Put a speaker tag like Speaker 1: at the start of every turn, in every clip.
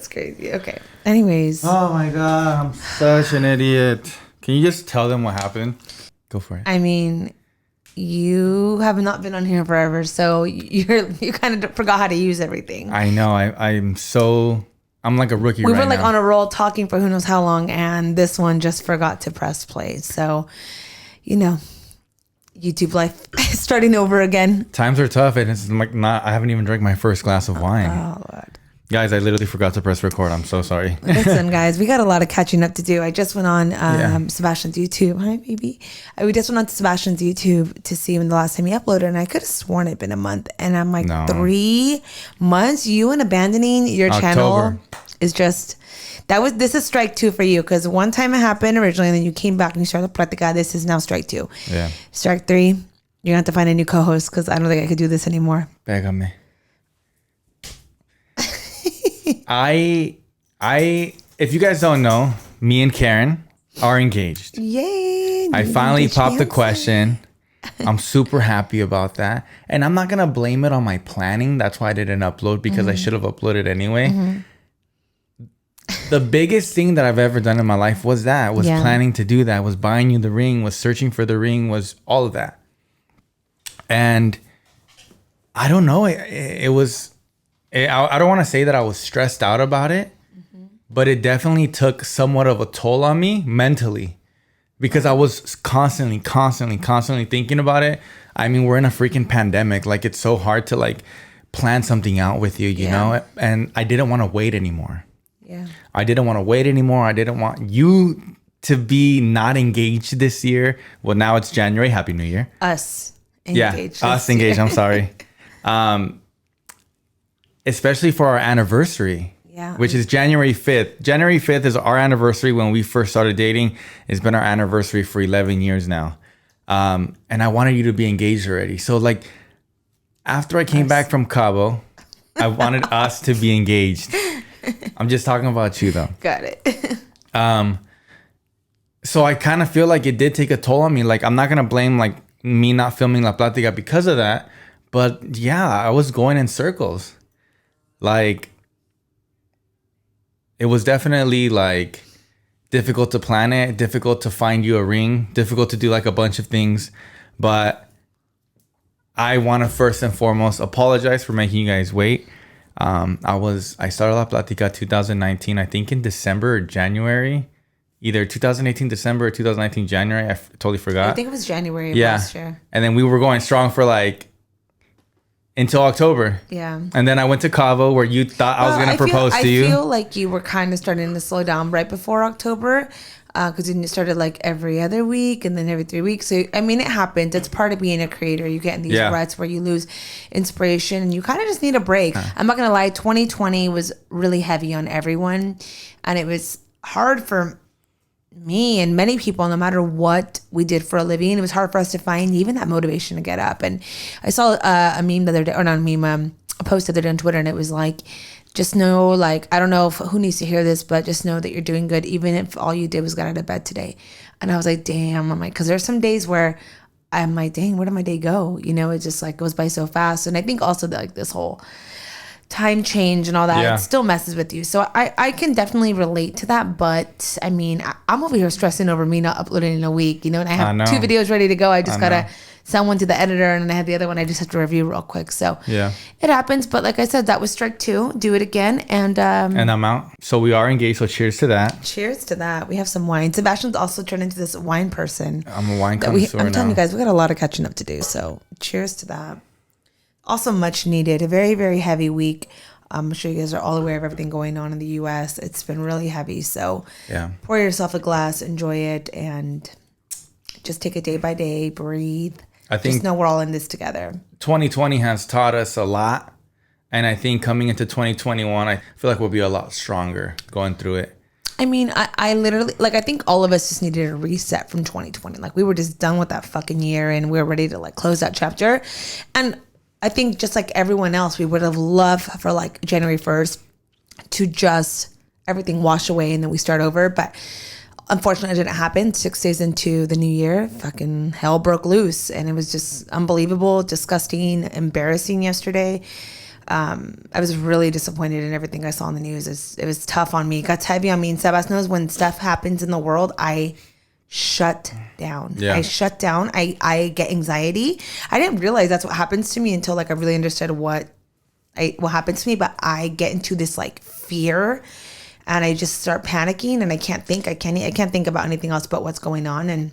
Speaker 1: That's crazy. Okay. Anyways.
Speaker 2: Oh my God, I'm such an idiot. Can you just tell them what happened? Go for it.
Speaker 1: I mean, you have not been on here forever, so you kind of forgot how to use everything.
Speaker 2: I know. I'm like a rookie right now.
Speaker 1: We were like on a roll talking for who knows how long, and this one just forgot to press play. So, YouTube life is starting over again.
Speaker 2: Times are tough, and it's like I haven't even drank my first glass of wine.
Speaker 1: Oh, Lord.
Speaker 2: Guys, I literally forgot to press record. I'm so sorry.
Speaker 1: Listen, guys, we got a lot of catching up to do. I just went on Sebastian's YouTube. Hi, baby. We just went on to Sebastian's YouTube to see when the last time he uploaded, and I could have sworn it'd been a month. And I'm like,
Speaker 2: No.
Speaker 1: 3 months? You and abandoning your channel is just... This is strike 2 for you, because one time it happened originally, and then you came back and you started PLATICA. This is now strike 2.
Speaker 2: Yeah.
Speaker 1: Strike 3, you're gonna have to find a new co-host, because I don't think I could do this anymore.
Speaker 2: Pégame. If you guys don't know, me and Karen are engaged.
Speaker 1: Yay!
Speaker 2: I finally popped the question. I'm super happy about that. And I'm not gonna blame it on my planning. That's why I didn't upload, because I should have uploaded anyway. The biggest thing that I've ever done in my life was planning to do that, was buying you the ring, was searching for the ring, was all of that. And I don't know, it was, I don't want to say that I was stressed out about it, but it definitely took somewhat of a toll on me mentally, because I was constantly thinking about it. I mean, we're in a freaking pandemic. Like, it's so hard to like plan something out with you, you know? And I didn't want to wait anymore.
Speaker 1: Yeah.
Speaker 2: I didn't want to wait anymore. I didn't want you to be not engaged this year. Well, now it's January. Happy New Year.
Speaker 1: Us engaged.
Speaker 2: Yeah, us engaged. I'm sorry. Especially for our anniversary.
Speaker 1: Yeah.
Speaker 2: Which is January 5th. January 5th is our anniversary when we first started dating. It's been our anniversary for 11 years now. And I wanted you to be engaged already. So like, after I came back from Cabo, I wanted us to be engaged. I'm just talking about you though.
Speaker 1: Got it.
Speaker 2: So I kind of feel like it did take a toll on me. Like, I'm not going to blame like me not filming La Platica because of that. But yeah, I was going in circles. Like, it was definitely like difficult to plan it, difficult to find you a ring, difficult to do like a bunch of things. But I want to first and foremost apologize for making you guys wait. I started La Platica 2019, I think in December or January, either 2018 December or 2019 January. I totally forgot.
Speaker 1: I think it was January of last year.
Speaker 2: And then we were going strong for like until October.
Speaker 1: Yeah.
Speaker 2: And then I went to Cabo, where you thought I was going to propose to you.
Speaker 1: I feel like you were kind of starting to slow down right before October, because then you started like every other week and then every 3 weeks. So, I mean, it happens. It's part of being a creator. You get in these ruts where you lose inspiration and you kind of just need a break. I'm not going to lie. 2020 was really heavy on everyone. And it was hard for me and many people, no matter what we did for a living. It was hard for us to find even that motivation to get up. And I saw a meme the other day, or not a meme, a post the other day on Twitter, and it was like, just know, like, I don't know who needs to hear this, but just know that you're doing good, even if all you did was get out of bed today. And I was like, damn. I'm like, because there's some days where I'm like, dang, where did my day go? You know, it just like goes by so fast. And I think also that like this whole time change and all that, it still messes with you. So I can definitely relate to that. But I mean, I'm over here stressing over me not uploading in a week, you know, and I have 2 videos ready to go. I just got to send one to the editor, and then I have the other one I just have to review real quick. So yeah, it happens. But like I said, that was strike 2. Do it again. And
Speaker 2: I'm out. So we are engaged. So cheers to that.
Speaker 1: Cheers to that. We have some wine. Sebastian's also turned into this wine person.
Speaker 2: I'm a wine connoisseur now.
Speaker 1: I'm telling you guys, we got a lot of catching up to do. So cheers to that. Also much needed. A very, very heavy week. I'm sure you guys are all aware of everything going on in the U.S. It's been really heavy. So pour yourself a glass, enjoy it, and just take it day by day. Breathe. I think just know we're all in this together.
Speaker 2: 2020 has taught us a lot. And I think coming into 2021, I feel like we'll be a lot stronger going through it.
Speaker 1: I mean, I literally, like, I think all of us just needed a reset from 2020. Like, we were just done with that fucking year, and we were ready to, like, close that chapter. And I think just like everyone else, we would have loved for, like, January 1st to just everything wash away and then we start over. But unfortunately, it didn't happen. 6 days into the new year, fucking hell broke loose. And it was just unbelievable, disgusting, embarrassing yesterday. I was really disappointed in everything I saw in the news. It was tough on me. It got heavy on me. And Sebas knows when stuff happens in the world, I shut down.
Speaker 2: Yeah.
Speaker 1: I shut down. I get anxiety. I didn't realize that's what happens to me until like I really understood what happens to me. But I get into this like fear, and I just start panicking, and I can't think. I can't think about anything else but what's going on, and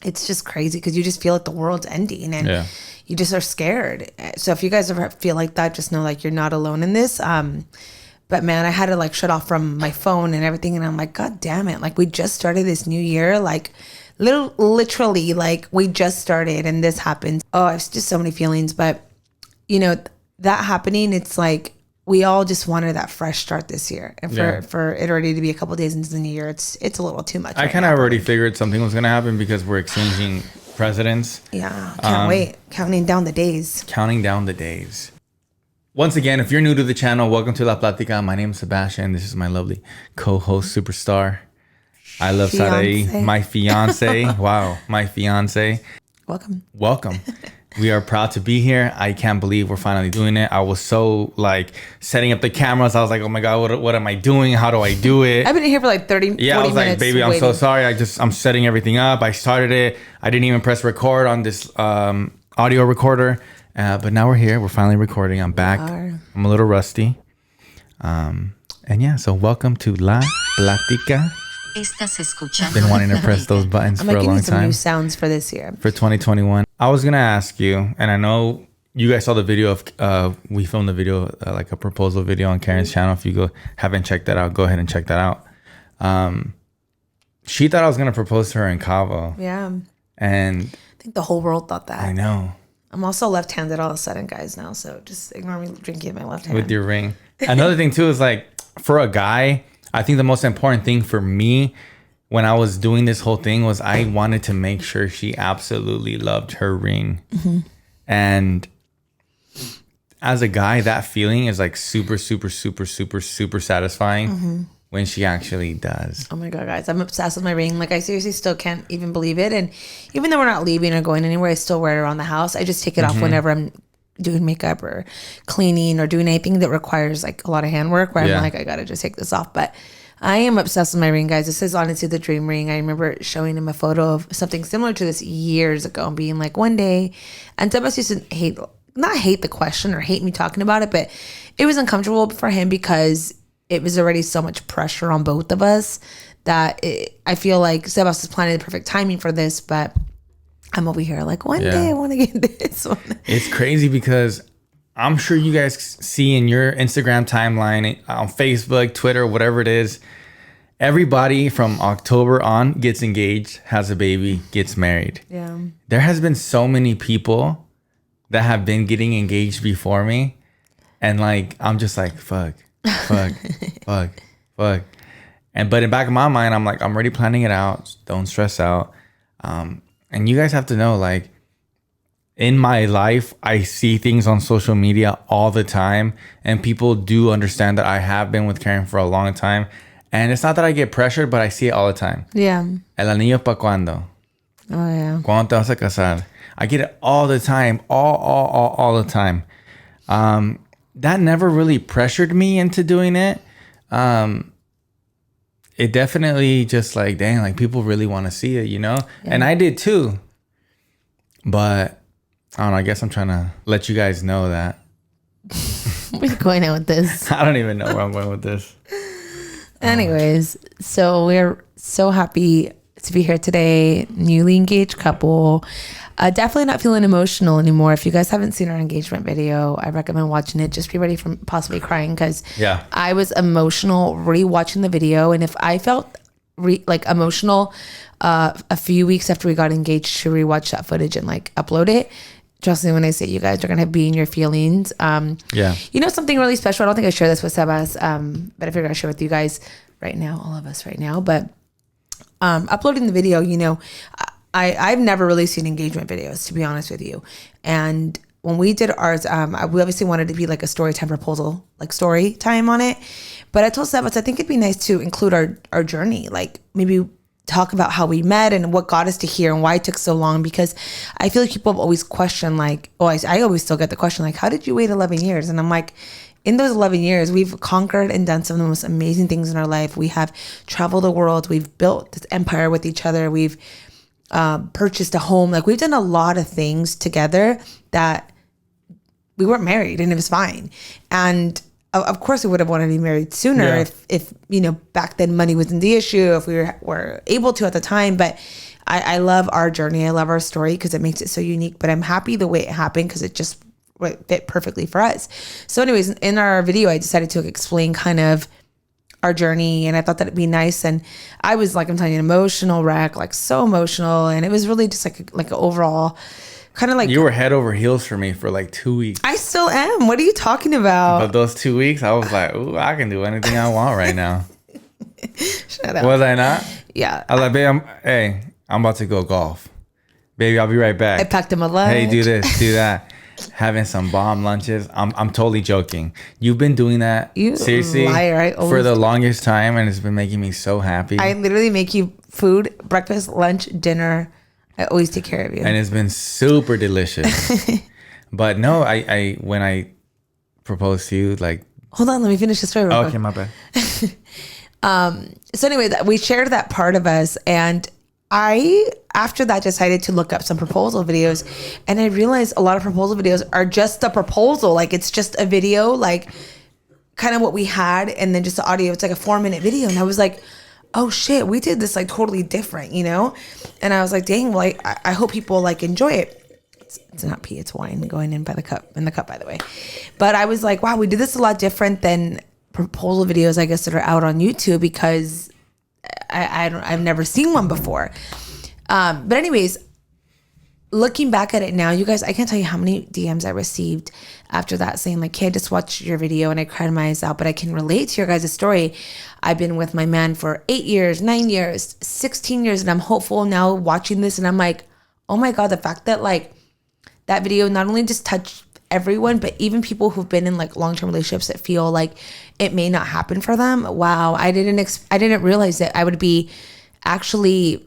Speaker 1: it's just crazy because you just feel like the world's ending, and you just are scared. So if you guys ever feel like that, just know like you're not alone in this. But man, I had to like shut off from my phone and everything. And I'm like, God damn it. Like we just started this new year. Like literally like we just started and this happened. Oh, it's just so many feelings. But you know, that happening, it's like, we all just wanted that fresh start this year. And for it already to be a couple of days into the new year, it's a little too much.
Speaker 2: I kind of already figured something was going to happen because we're exchanging presidents.
Speaker 1: Yeah. Can't wait. Counting down the days.
Speaker 2: Once again, if you're new to the channel, welcome to La Platica. My name is Sebastian. This is my lovely co-host superstar. I love iluvsarahii, my fiance. Wow, my fiance. Welcome. We are proud to be here. I can't believe we're finally doing it. I was so like setting up the cameras. I was like, oh my God, what am I doing? How do I do it?
Speaker 1: I've been here for like 30 minutes.
Speaker 2: Yeah, I was like, baby, I'm so sorry. I'm setting everything up. I started it. I didn't even press record on this audio recorder. But now we're here. We're finally recording. I'm back. I'm a little rusty. And yeah, so welcome to La Platica. Been wanting to press those buttons for a long time. I'm
Speaker 1: some new sounds for this year.
Speaker 2: For 2021. I was going to ask you, and I know you guys saw the video of, we filmed the video, like a proposal video on Karen's channel. If you haven't checked that out, go ahead and check that out. She thought I was going to propose to her in Cabo.
Speaker 1: Yeah.
Speaker 2: And
Speaker 1: I think the whole world thought that.
Speaker 2: I know.
Speaker 1: I'm also left-handed all of a sudden, guys, now. So just ignore me drinking my left hand.
Speaker 2: With your ring. Another thing, too, is like, for a guy, I think the most important thing for me when I was doing this whole thing was I wanted to make sure she absolutely loved her ring. Mm-hmm. And as a guy, that feeling is like super, super, super, super, super satisfying when she actually does.
Speaker 1: Oh my God, guys. I'm obsessed with my ring. Like I seriously still can't even believe it. And even though we're not leaving or going anywhere, I still wear it around the house. I just take it off whenever I'm doing makeup or cleaning or doing anything that requires like a lot of handwork where I'm like, I got to just take this off. But I am obsessed with my ring, guys. This is honestly the dream ring. I remember showing him a photo of something similar to this years ago and being like, one day. And Sebas used to not hate the question or hate me talking about it, but it was uncomfortable for him because it was already so much pressure on both of us that I feel like Sebas is planning the perfect timing for this, but I'm over here like, one day I want to get this one.
Speaker 2: It's crazy because I'm sure you guys see in your Instagram timeline, on Facebook, Twitter, whatever it is, everybody from October on gets engaged, has a baby, gets married.
Speaker 1: Yeah.
Speaker 2: There has been so many people that have been getting engaged before me. And like, I'm just like, fuck. But in the back of my mind, I'm like, I'm already planning it out. Don't stress out. And you guys have to know, like, in my life, I see things on social media all the time, and people do understand that I have been with Karen for a long time. And it's not that I get pressured, but I see it all the time.
Speaker 1: Yeah.
Speaker 2: El anillo pa cuando?
Speaker 1: Oh, yeah.
Speaker 2: Cuando te vas a casar? I get it all the time. All the time. That never really pressured me into doing it. It definitely just like, dang, like people really want to see it, you know? Yeah. And I did too. But I don't know, I guess I'm trying to let you guys know that.
Speaker 1: Where are you going out with this?
Speaker 2: I don't even know where I'm going with this.
Speaker 1: Anyways, so we're so happy to be here today. Newly engaged couple. Definitely not feeling emotional anymore. If you guys haven't seen our engagement video, I recommend watching it. Just be ready for possibly crying because I was emotional rewatching the video. And if I felt like emotional a few weeks after we got engaged to rewatch that footage and like upload it, trust me when I say you guys are going to be in your feelings. You know, something really special. I don't think I shared this with Sebas, but I figured I'd share with you guys right now, all of us right now. But uploading the video, you know, I've never really seen engagement videos, to be honest with you. And when we did ours, we obviously wanted to be like a story time proposal, like story time on it. But I told Sebas, I think it'd be nice to include our journey, like maybe talk about how we met and what got us to here and why it took so long, because I feel like people have always questioned, like, I always still get the question, like, how did you wait 11 years? And I'm like, in those 11 years, we've conquered and done some of the most amazing things in our life. We have traveled the world. We've built this empire with each other. We've purchased a home. Like, we've done a lot of things together that we weren't married, and it was fine. And of course, we would have wanted to be married sooner if back then money wasn't the issue, if we were able to at the time. But I love our journey. I love our story because it makes it so unique. But I'm happy the way it happened because it just fit perfectly for us. So anyways, in our video, I decided to explain kind of our journey, and I thought that it'd be nice. And I was, like I'm telling you, an emotional wreck, like so emotional. And it was really just like an overall kind of like...
Speaker 2: You were head over heels for me for like 2 weeks.
Speaker 1: I still am. What are you talking about?
Speaker 2: But those 2 weeks, I was like, ooh, I can do anything I want right now.
Speaker 1: Shut up.
Speaker 2: Was I not?
Speaker 1: Yeah.
Speaker 2: I was like, babe, I'm about to go golf. Baby, I'll be right back.
Speaker 1: I packed him a lunch.
Speaker 2: Hey, do this, do that. Having some bomb lunches. I'm totally joking. You've been doing that, seriously,
Speaker 1: liar.
Speaker 2: For the longest time, and it's been making me so happy.
Speaker 1: I literally make you food, breakfast, lunch, dinner. I always take care of you.
Speaker 2: And it's been super delicious. But no, I when I proposed to you, like...
Speaker 1: Hold on, let me finish the story real quick.
Speaker 2: Okay, my bad.
Speaker 1: So anyway, we shared that part of us, and I, after that, decided to look up some proposal videos, and I realized a lot of proposal videos are just a proposal. Like, it's just a video, like kind of what we had, and then just the audio. It's like a 4-minute video. And I was like, oh shit, we did this like totally different, And I was like, dang, well, I hope people like enjoy it. It's not pee, it's wine going in the cup, by the way. But I was like, wow, we did this a lot different than proposal videos, I guess, that are out on YouTube, because I've never seen one before. But anyways, looking back at it now, you guys, I can't tell you how many DMs I received after that saying like, hey, I just watched your video and I cried my eyes out, but I can relate to your guys' story. I've been with my man for 8 years, 9 years, 16 years, and I'm hopeful now watching this, and I'm like, oh my God, the fact that like that video not only just touched everyone, but even people who've been in like long-term relationships that feel like it may not happen for them. Wow, I didn't realize that I would be actually,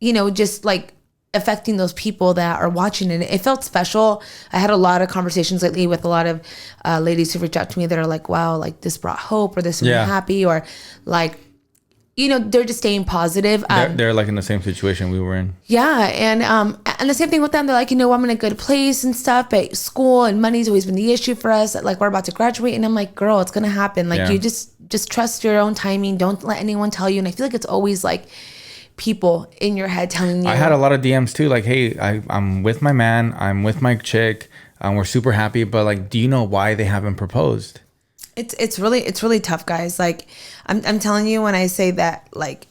Speaker 1: just like affecting those people that are watching it. It felt special. I had a lot of conversations lately with a lot of ladies who reached out to me that are like, wow, like this brought hope, or this made me happy, or like, they're just staying positive.
Speaker 2: They're like in the same situation we were in. Yeah.
Speaker 1: And the same thing with them. They're like, I'm in a good place and stuff, but school and money's always been the issue for us. Like, we're about to graduate. And I'm like, girl, it's going to happen. Like, you just trust your own timing. Don't let anyone tell you. And I feel like it's always like people in your head telling you.
Speaker 2: I had a lot of DMs too. Like, hey, I'm with my man. I'm with my chick. We're super happy. But like, do you know why they haven't proposed?
Speaker 1: It's really tough, guys. Like, I'm telling you, when I say that, like,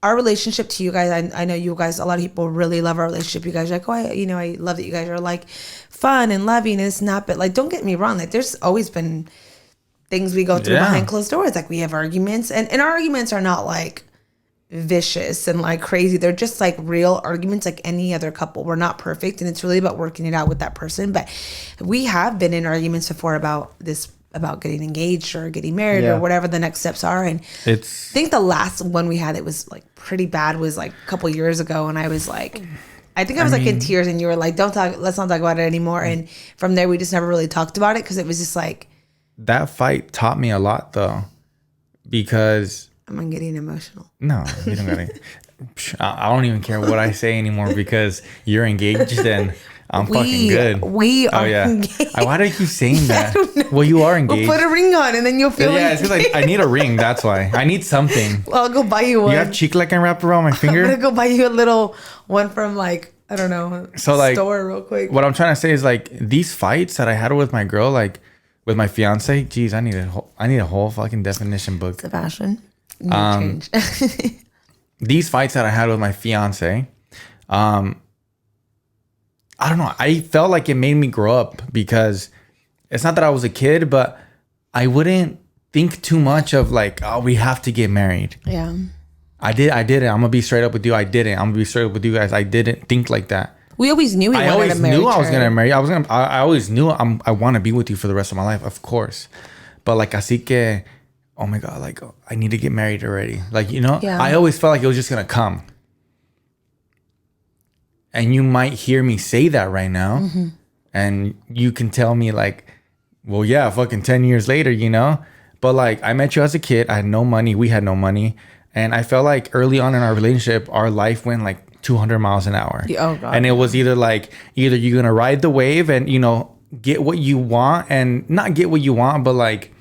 Speaker 1: our relationship to you guys, I know you guys, a lot of people really love our relationship. You guys are like, oh, I love that you guys are like fun and loving and it's not, but like, don't get me wrong. Like, there's always been things we go through behind closed doors. Like, we have arguments, and our arguments are not like vicious and like crazy. They're just like real arguments, like any other couple. We're not perfect, and it's really about working it out with that person. But we have been in arguments before about getting engaged or getting married or whatever the next steps are. And I think the last one we had that was like pretty bad was like a couple years ago, and I was like, I think I was like in tears, and you were like, let's not talk about it anymore. And from there, we just never really talked about it, because it was just like,
Speaker 2: that fight taught me a lot though, because
Speaker 1: I'm getting emotional.
Speaker 2: No, you don't gotta. I don't even care what I say anymore, because you're engaged and I'm fucking good.
Speaker 1: We are engaged.
Speaker 2: Why do I keep saying that? Well, you are engaged.
Speaker 1: We'll put a ring on, and then you'll feel
Speaker 2: it's like I need a ring. That's why. I need something.
Speaker 1: Well, I'll go buy you one.
Speaker 2: You have chicle I can wrap around my finger?
Speaker 1: I'm gonna go buy you a little one from like, I don't know, store real quick.
Speaker 2: What I'm trying to say is like, these fights that I had with my girl, like with my fiance, geez, I need a whole fucking definition book.
Speaker 1: Sebastian.
Speaker 2: These fights that I had with my fiance, I don't know. I felt like it made me grow up, because it's not that I was a kid, but I wouldn't think too much of like, oh, we have to get married.
Speaker 1: Yeah.
Speaker 2: I did it. I'm gonna be straight up with you. I didn't. I'm gonna be straight up with you guys. I didn't think like that.
Speaker 1: We always knew
Speaker 2: I always knew I was gonna marry. I always knew I want to be with you for the rest of my life, of course. But like, así que oh my God, like, I need to get married already. Like, you know,
Speaker 1: Yeah.
Speaker 2: I always felt like it was just going to come. And you might hear me say that right now. Mm-hmm. And you can tell me like, well, yeah, fucking 10 years later, you know? But like, I met you as a kid. I had no money. We had no money. And I felt like early on in our relationship, our life went like 200 miles an hour.
Speaker 1: Oh, God.
Speaker 2: And it was either you're going to ride the wave and, you know, get what you want, and not get what you want, but like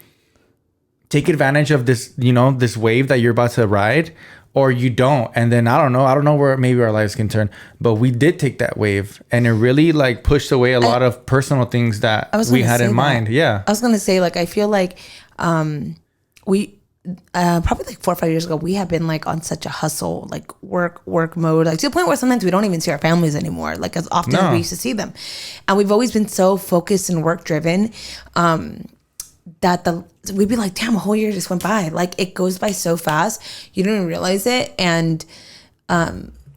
Speaker 2: take advantage of this, you know, this wave that you're about to ride, or you don't. And then I don't know where maybe our lives can turn, but we did take that wave, and it really like pushed away a lot of personal things that we had in mind. Yeah.
Speaker 1: I was going to say, like, I feel like we probably like 4 or 5 years ago, we have been like on such a hustle, like work mode, like to the point where sometimes we don't even see our families anymore, like as often as we used to see them. And we've always been so focused and work driven that we'd be like, damn, a whole year just went by. Like it goes by so fast, you don't even realize it. And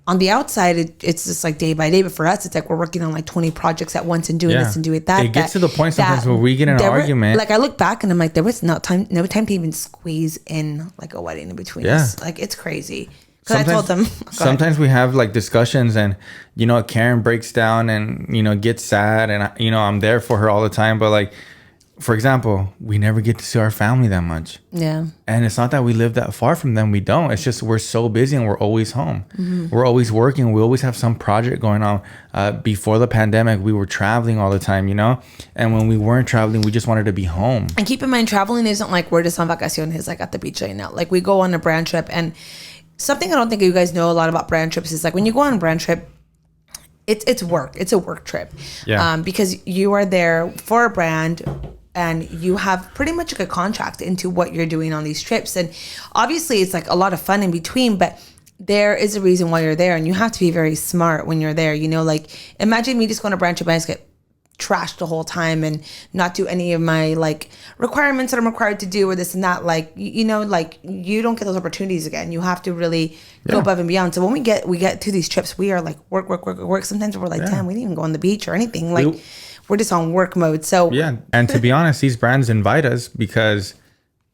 Speaker 1: on the outside, it's just like day by day. But for us, it's like we're working on like 20 projects at once and doing this and doing that.
Speaker 2: It gets to the point sometimes where we get in an argument.
Speaker 1: Like I look back and I'm like, there was no time to even squeeze in like a wedding in between us. Like it's crazy. Because I told them.
Speaker 2: Sometimes we have like discussions, and you know, Karen breaks down and you know gets sad, and you know I'm there for her all the time. But like, for example, we never get to see our family that much. Yeah. And it's not that we live that far from them. We don't. It's just we're so busy and we're always home. Mm-hmm. We're always working. We always have some project going on. Before the pandemic, we were traveling all the time, you know? And when we weren't traveling, we just wanted to be home.
Speaker 1: And keep in mind, traveling isn't like we're just on vacaciones, like at the beach right now. Like we go on a brand trip. And something I don't think you guys know a lot about brand trips is like when you go on a brand trip, it's work. It's a work trip. Yeah. Because you are there for a brand, and you have pretty much like a contract into what you're doing on these trips. And obviously it's like a lot of fun in between, but there is a reason why you're there, and you have to be very smart when you're there. You know, like imagine me just going to brand trip and I just get trashed the whole time and not do any of my like requirements that I'm required to do or this and that. Like, you know, like you don't get those opportunities again. You have to really go above and beyond. So when we get to these trips, we are like work. Sometimes we're like, damn, we didn't even go on the beach or anything. Like we're just on work mode. So
Speaker 2: yeah. And to be honest, these brands invite us because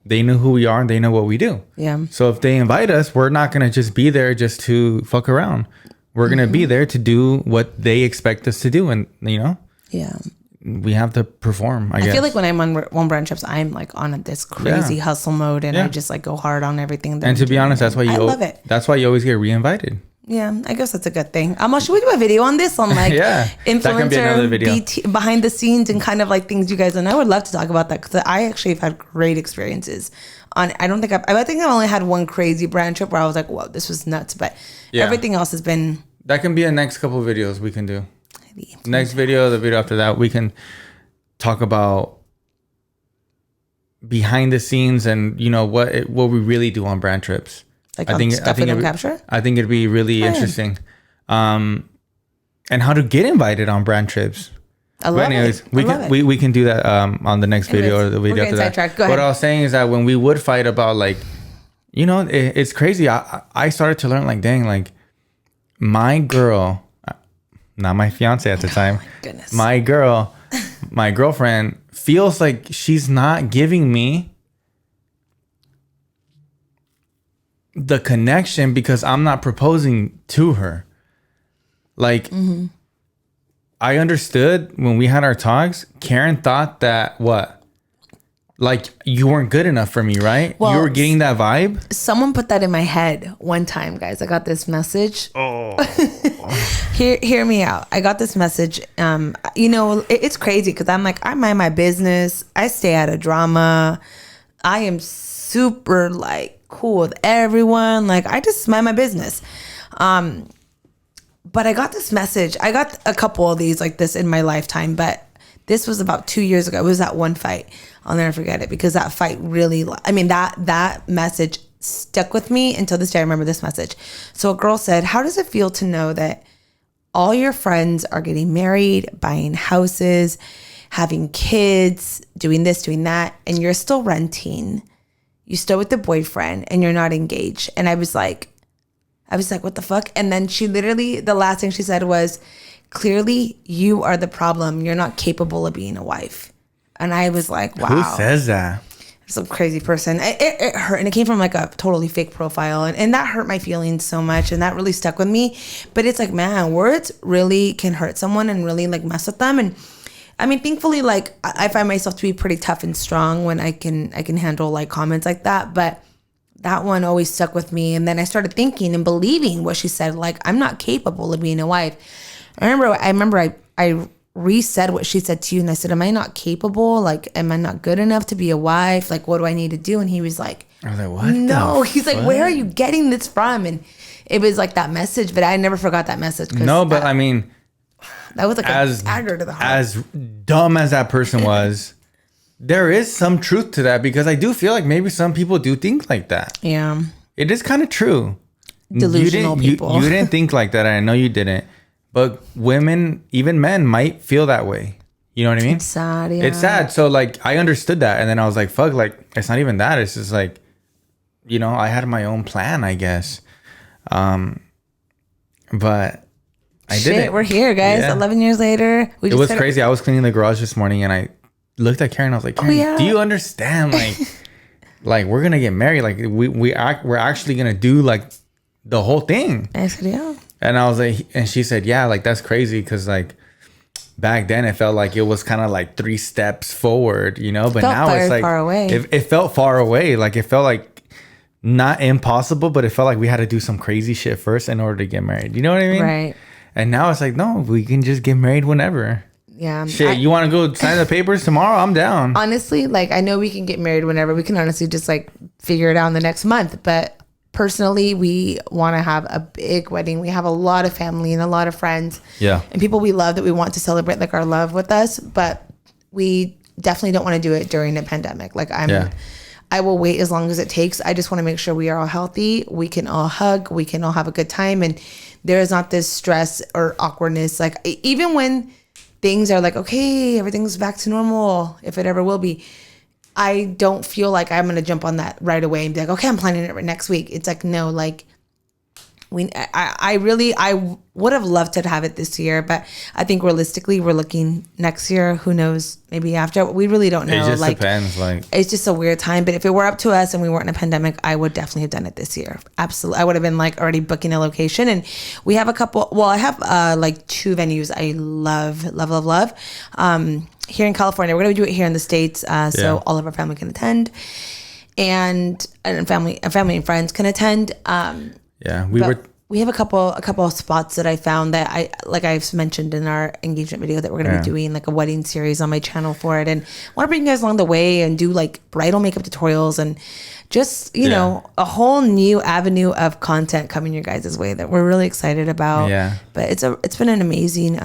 Speaker 2: they know who we are and they know what we do. Yeah. So if they invite us, we're not going to just be there just to fuck around. We're going to be there to do what they expect us to do. And, you know, we have to perform, I guess.
Speaker 1: I feel like when I'm on brand trips, I'm like on this crazy hustle mode, and I just like go hard on everything.
Speaker 2: And to be honest, that's why I love it. That's why you always get reinvited.
Speaker 1: Yeah, I guess that's a good thing. Should we do a video on this? On like influencer behind the scenes and kind of like things you guys and I would love to talk about that, because I actually have had great experiences on. I think I've only had one crazy brand trip where I was like, whoa, this was nuts. But everything else has been.
Speaker 2: That can be a next couple of videos we can do. Maybe. Next video, the video after that, we can talk about behind the scenes and you know what we really do on brand trips.
Speaker 1: Like stuff we don't capture?
Speaker 2: I think it'd be really interesting. And how to get invited on brand trips.
Speaker 1: I love it.
Speaker 2: We can do that on the next video or the video after that.
Speaker 1: Go ahead.
Speaker 2: What I was saying is that when we would fight about like, you know, it's crazy. I started to learn like, dang, like my girl, not my fiance at the time,
Speaker 1: goodness.
Speaker 2: My girlfriend feels like she's not giving me the connection because I'm not proposing to her. Like, I understood when we had our talks, Karen thought that like you weren't good enough for me, right? Well, you were getting that vibe.
Speaker 1: Someone put that in my head one time, guys. I got this message. Hear me out. I got this message. You know, it's crazy because I'm like, I mind my business. I stay out of drama. I am super like cool with everyone. Like I just mind my business. But I got this message. I got a couple of these like this in my lifetime, but this was about 2 years ago. It was that one fight. I'll never forget it because that fight really, I mean, that message stuck with me until this day. I remember this message. So a girl said, how does it feel to know that all your friends are getting married, buying houses, having kids, doing this, doing that, and you're still renting? You still with the boyfriend and you're not engaged. And I was like, what the fuck? And then she literally, the last thing she said was, clearly you are the problem. You're not capable of being a wife. And I was like, wow.
Speaker 2: Who says that?
Speaker 1: some crazy person. It hurt, and it came from like a totally fake profile, and that hurt my feelings so much, and that really stuck with me. But it's like, man, words really can hurt someone and really like mess with them. And I mean, thankfully, like I find myself to be pretty tough and strong when I can handle like comments like that. But that one always stuck with me. And then I started thinking and believing what she said, like, I'm not capable of being a wife. I remember I re-said what she said to you, and I said, am I not capable? Like, am I not good enough to be a wife? Like, what do I need to do? And he was like,
Speaker 2: I was like, what?
Speaker 1: No. He's like, where are you getting this from? And it was like that message, but I never forgot that message.
Speaker 2: No, but I mean,
Speaker 1: that was like a dagger to the heart.
Speaker 2: As dumb as that person was, there is some truth to that, because I do feel like maybe some people do think like that.
Speaker 1: Yeah.
Speaker 2: It is kind of true.
Speaker 1: Delusional people.
Speaker 2: You didn't think like that. I know you didn't. But women, even men, might feel that way. You know what I mean?
Speaker 1: It's sad, yeah.
Speaker 2: It's sad. So, like, I understood that. And then I was like, fuck, like, it's not even that. It's just like, you know, I had my own plan, I guess. But I did it.
Speaker 1: We're here, guys. Yeah. 11 years later.
Speaker 2: It was crazy. I was cleaning the garage this morning, and I looked at Karen. I was like, Karen, do you understand? Like, like, we're going to get married. Like, we're actually going to do, like, the whole thing.
Speaker 1: I said, yeah.
Speaker 2: And I was like, and she said, yeah, like, that's crazy, because like back then it felt like it was kind of like 3 steps forward, you know, but now it's like
Speaker 1: far away.
Speaker 2: It felt far away. Like, it felt like not impossible, but it felt like we had to do some crazy shit first in order to get married. You know what I mean?
Speaker 1: Right.
Speaker 2: And now it's like, no, we can just get married whenever.
Speaker 1: Yeah.
Speaker 2: Shit, you want to go sign the papers tomorrow? I'm down.
Speaker 1: Honestly, like, I know we can get married whenever. We can honestly just like figure it out in the next month, but personally, we want to have a big wedding. We have a lot of family and a lot of friends.
Speaker 2: Yeah.
Speaker 1: And people we love that we want to celebrate like our love with us, but we definitely don't want to do it during a pandemic. Like, I will wait as long as it takes. I just want to make sure we are all healthy. We can all hug. We can all have a good time. And there is not this stress or awkwardness. Like, even when things are like, okay, everything's back to normal, if it ever will be, I don't feel like I'm going to jump on that right away and be like, okay, I'm planning it next week. It's like, no, like, I would have loved to have it this year, but I think realistically we're looking next year. Who knows? Maybe after. We really don't know.
Speaker 2: It just
Speaker 1: like,
Speaker 2: depends. Like,
Speaker 1: it's just a weird time. But if it were up to us and we weren't in a pandemic, I would definitely have done it this year. Absolutely. I would have been like already booking a location, and we have a couple. Well, I have like 2 venues I love. Here in California, we're gonna do it here in the States, so all of our family can attend, and family and friends can attend. We have a couple of spots that I found that I've mentioned in our engagement video that we're going to be doing like a wedding series on my channel for it, and I want to bring you guys along the way and do like bridal makeup tutorials and just, you know, a whole new avenue of content coming your guys' way that we're really excited about. Yeah. But it's been an amazing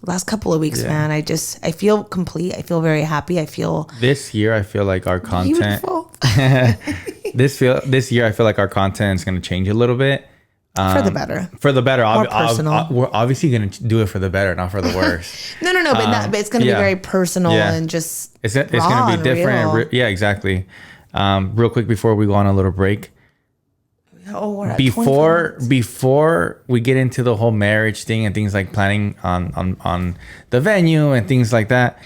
Speaker 1: last couple of weeks, man. I feel complete. I feel very happy.
Speaker 2: This year I feel like our content
Speaker 1: beautiful.
Speaker 2: this year I feel like our content is going to change a little bit.
Speaker 1: For the better.
Speaker 2: For the better.
Speaker 1: More personal.
Speaker 2: We're obviously going to do it for the better, not for the worse.
Speaker 1: No, but it's going to be very personal and just
Speaker 2: it's going to be different. Yeah, exactly. Real quick before we go on a little break.
Speaker 1: We're at
Speaker 2: before we get into the whole marriage thing and things like planning on the venue and things like that,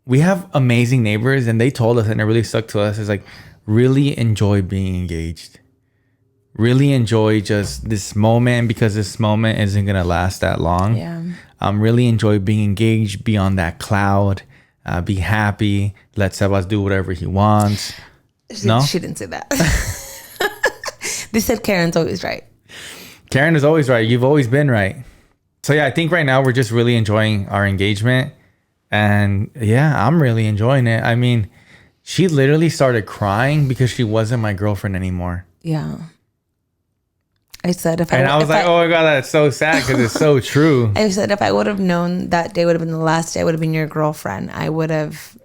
Speaker 2: we have amazing neighbors, and they told us, and it really stuck to us, is like, really enjoy being engaged. Really enjoy just this moment, because this moment isn't gonna last that long.
Speaker 1: Yeah.
Speaker 2: Really enjoy being engaged, be on that cloud, be happy, let Sebas do whatever he wants.
Speaker 1: She didn't say that. They said Karen's always right.
Speaker 2: Karen is always right. You've always been right. So yeah, I think right now we're just really enjoying our engagement, and yeah, I'm really enjoying it. I mean, she literally started crying because she wasn't my girlfriend anymore.
Speaker 1: Yeah. I said oh
Speaker 2: my God, that's so sad, because it's so true.
Speaker 1: I said if I would have known that day would have been the last day I would have been your girlfriend, I would have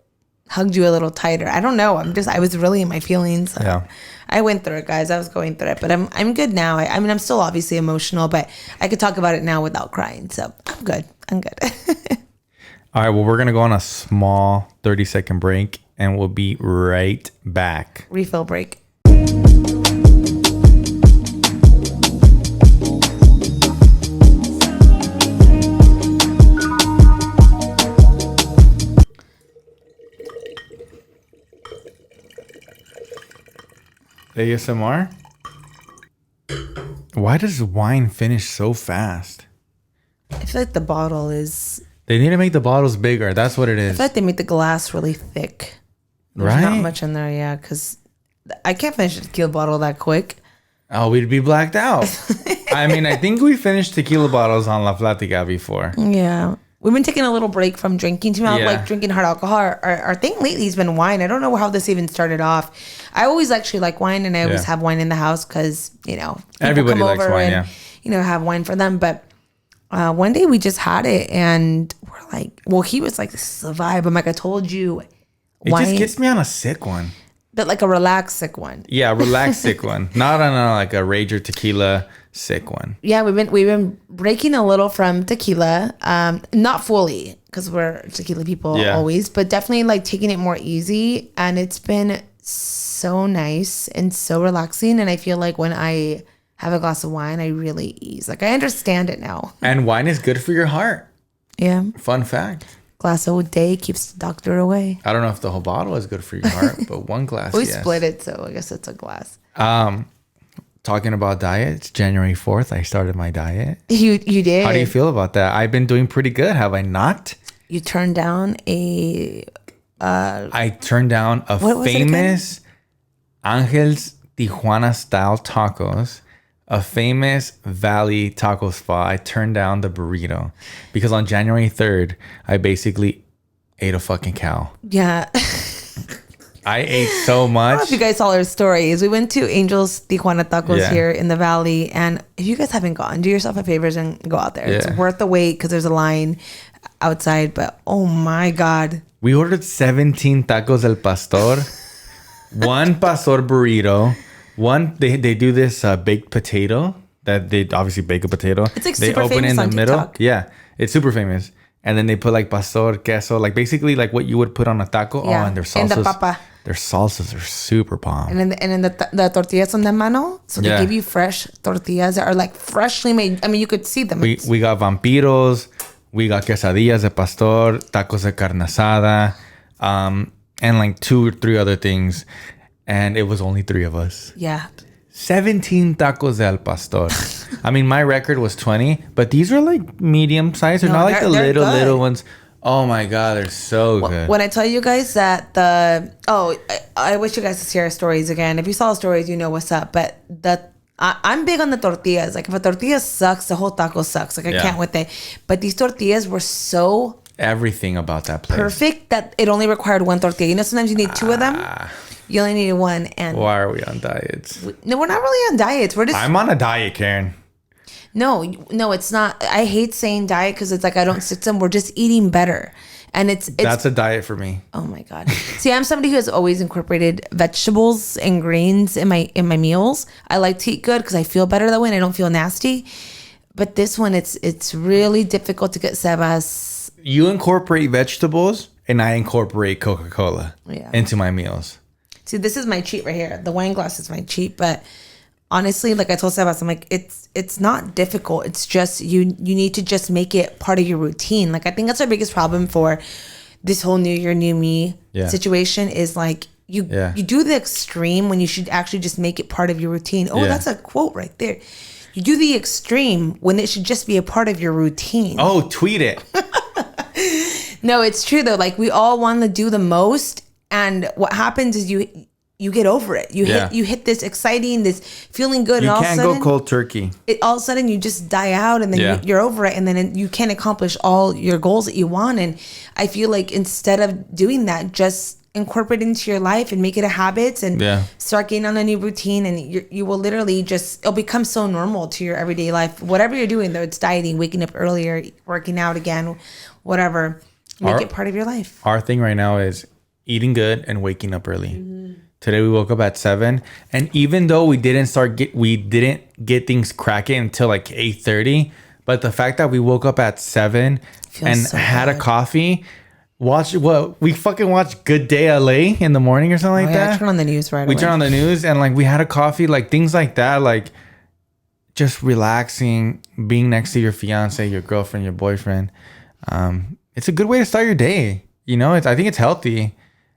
Speaker 1: hugged you a little tighter. I don't know. I was really in my feelings.
Speaker 2: Yeah.
Speaker 1: I went through it, guys. I was going through it, but I'm good now. I mean, I'm still obviously emotional, but I could talk about it now without crying. So I'm good.
Speaker 2: All right. Well, we're going to go on a small 30-second break, and we'll be right back.
Speaker 1: Refill break.
Speaker 2: ASMR? Why does wine finish so fast?
Speaker 1: I feel like the bottle is...
Speaker 2: They need to make the bottles bigger. That's what it
Speaker 1: I
Speaker 2: is.
Speaker 1: feel like they make the glass really thick. There's
Speaker 2: Right?
Speaker 1: not much in there, yeah, because I can't finish a tequila bottle that quick.
Speaker 2: Oh, we'd be blacked out. I mean, I think we finished tequila bottles on La Platica before.
Speaker 1: Yeah. We've been taking a little break from drinking too much, like drinking hard alcohol. Our thing lately has been wine. I don't know how this even started off. I always actually like wine, and I always have wine in the house because, you know,
Speaker 2: everybody likes wine, and,
Speaker 1: you know, have wine for them. But one day we just had it, and we're like, well, he was like, this is a vibe. I'm like, I told you,
Speaker 2: wine. It just gets me on a sick one.
Speaker 1: But like a relaxed sick one.
Speaker 2: Yeah, relaxed sick one. Not on like a Rager tequila sick one.
Speaker 1: Yeah, we've been breaking a little from tequila. Not fully, because we're tequila people always, but definitely like taking it more easy. And it's been so nice and so relaxing. And I feel like when I have a glass of wine, I really ease. Like I understand it now.
Speaker 2: And wine is good for your heart.
Speaker 1: Yeah.
Speaker 2: Fun fact.
Speaker 1: Glass a day keeps the doctor away.
Speaker 2: I don't know if the whole bottle is good for your heart, but one glass,
Speaker 1: we split it, so I guess it's a glass.
Speaker 2: Talking about diet, it's January 4th. I started my diet.
Speaker 1: You did?
Speaker 2: How do you feel about that? I've been doing pretty good, have I not?
Speaker 1: You turned down a...
Speaker 2: I turned down a famous Angel's Tijuana style tacos. A famous Valley taco spot. I turned down the burrito because on January 3rd, I basically ate a fucking cow.
Speaker 1: Yeah.
Speaker 2: I ate so much.
Speaker 1: I don't know if you guys saw our stories. We went to Angel's Tijuana Tacos here in the Valley. And if you guys haven't gone, do yourself a favor and go out there. Yeah. It's worth the wait because there's a line outside. But oh my God.
Speaker 2: We ordered 17 tacos del pastor. One pastor burrito. One, they do this baked potato that they obviously bake a potato.
Speaker 1: It's like
Speaker 2: they
Speaker 1: super
Speaker 2: open
Speaker 1: famous
Speaker 2: in the
Speaker 1: on
Speaker 2: middle.
Speaker 1: TikTok.
Speaker 2: Yeah, it's super famous. And then they put like pastor, queso, like basically like what you would put on a taco.
Speaker 1: Yeah.
Speaker 2: Oh, and their salsas.
Speaker 1: And the papa.
Speaker 2: Their salsas are super bomb.
Speaker 1: And then the tortillas son de mano. So they give you fresh tortillas that are like freshly made. I mean, you could see them.
Speaker 2: We got vampiros. We got quesadillas de pastor, tacos de carne asada, and like 2 or 3 other things. And it was only 3 of us.
Speaker 1: Yeah.
Speaker 2: 17 tacos del pastor. I mean, my record was 20, but these are like medium size. They're not like the little ones. Oh my God, they're so good.
Speaker 1: When I tell you guys that I wish you guys could see our stories again. If you saw the stories, you know what's up. But I'm big on the tortillas. Like if a tortilla sucks, the whole taco sucks. Like I can't with it. But these tortillas were so...
Speaker 2: Everything about that place.
Speaker 1: Perfect that it only required 1 tortilla. You know, sometimes you need 2 of them. You only needed 1. And
Speaker 2: why are we on diets?
Speaker 1: No, we're not really on diets. We're just...
Speaker 2: I'm on a diet, Karen.
Speaker 1: No, it's not. I hate saying diet because it's like I don't stick to them. We're just eating better. And it's
Speaker 2: that's a diet for me.
Speaker 1: Oh my God. See, I'm somebody who has always incorporated vegetables and grains in my meals. I like to eat good because I feel better that way and I don't feel nasty. But this one, it's really difficult to get sebas.
Speaker 2: You incorporate vegetables and I incorporate Coca-Cola into my meals.
Speaker 1: See, this is my cheat right here. The wine glass is my cheat, but honestly, like I told Sebas, I'm like, it's not difficult. It's just you need to just make it part of your routine. Like I think that's our biggest problem for this whole new year, new me situation is like you do the extreme when you should actually just make it part of your routine. Oh, that's a quote right there. You do the extreme when it should just be a part of your routine.
Speaker 2: Oh, tweet it.
Speaker 1: No, it's true though. Like we all want to do the most. And what happens is you get over it. You hit this exciting, this feeling good.
Speaker 2: You
Speaker 1: and all
Speaker 2: can't
Speaker 1: of a sudden,
Speaker 2: go cold turkey.
Speaker 1: All of a sudden you just die out and then you're over it. And then you can't accomplish all your goals that you want. And I feel like instead of doing that, just incorporate it into your life and make it a habit and start getting on a new routine. And you will literally it'll become so normal to your everyday life. Whatever you're doing, though, it's dieting, waking up earlier, working out again, whatever. Make it part of your life. Our
Speaker 2: thing right now is eating good and waking up early. Mm-hmm. Today we woke up at 7, and even though we didn't get things cracking until like 8:30, but the fact that we woke up at 7 and so had a coffee, we fucking watched Good Day LA in the morning or something like that.
Speaker 1: Turn on the news right away.
Speaker 2: We turn on the news and like we had a coffee, like things like that, like just relaxing, being next to your fiance, your girlfriend, your boyfriend. It's a good way to start your day. You know, I think it's healthy.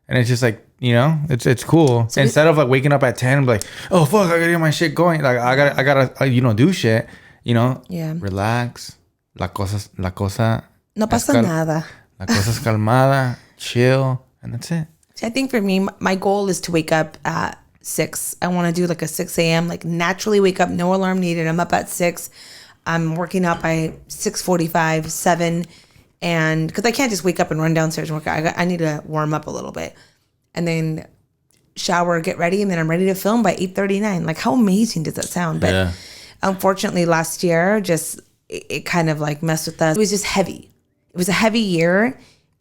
Speaker 2: And it's just like it's cool. So instead of like waking up at 10 and be like, oh fuck, I gotta get my shit going, like I gotta do shit, relax, la cosa
Speaker 1: no pasa nada,
Speaker 2: la cosa es calmada, chill, and that's it.
Speaker 1: See, I think for me, my goal is to wake up at 6. I want to do like a 6 a.m. like naturally wake up, no alarm needed. I'm up at 6. I'm working out by 6:45, 7, and because I can't just wake up and run downstairs and work out. I need to warm up a little bit, and then shower, get ready, and then I'm ready to film by 8:39. Like, how amazing does that sound? But unfortunately, last year it kind of like messed with us. It was just heavy. It was a heavy year,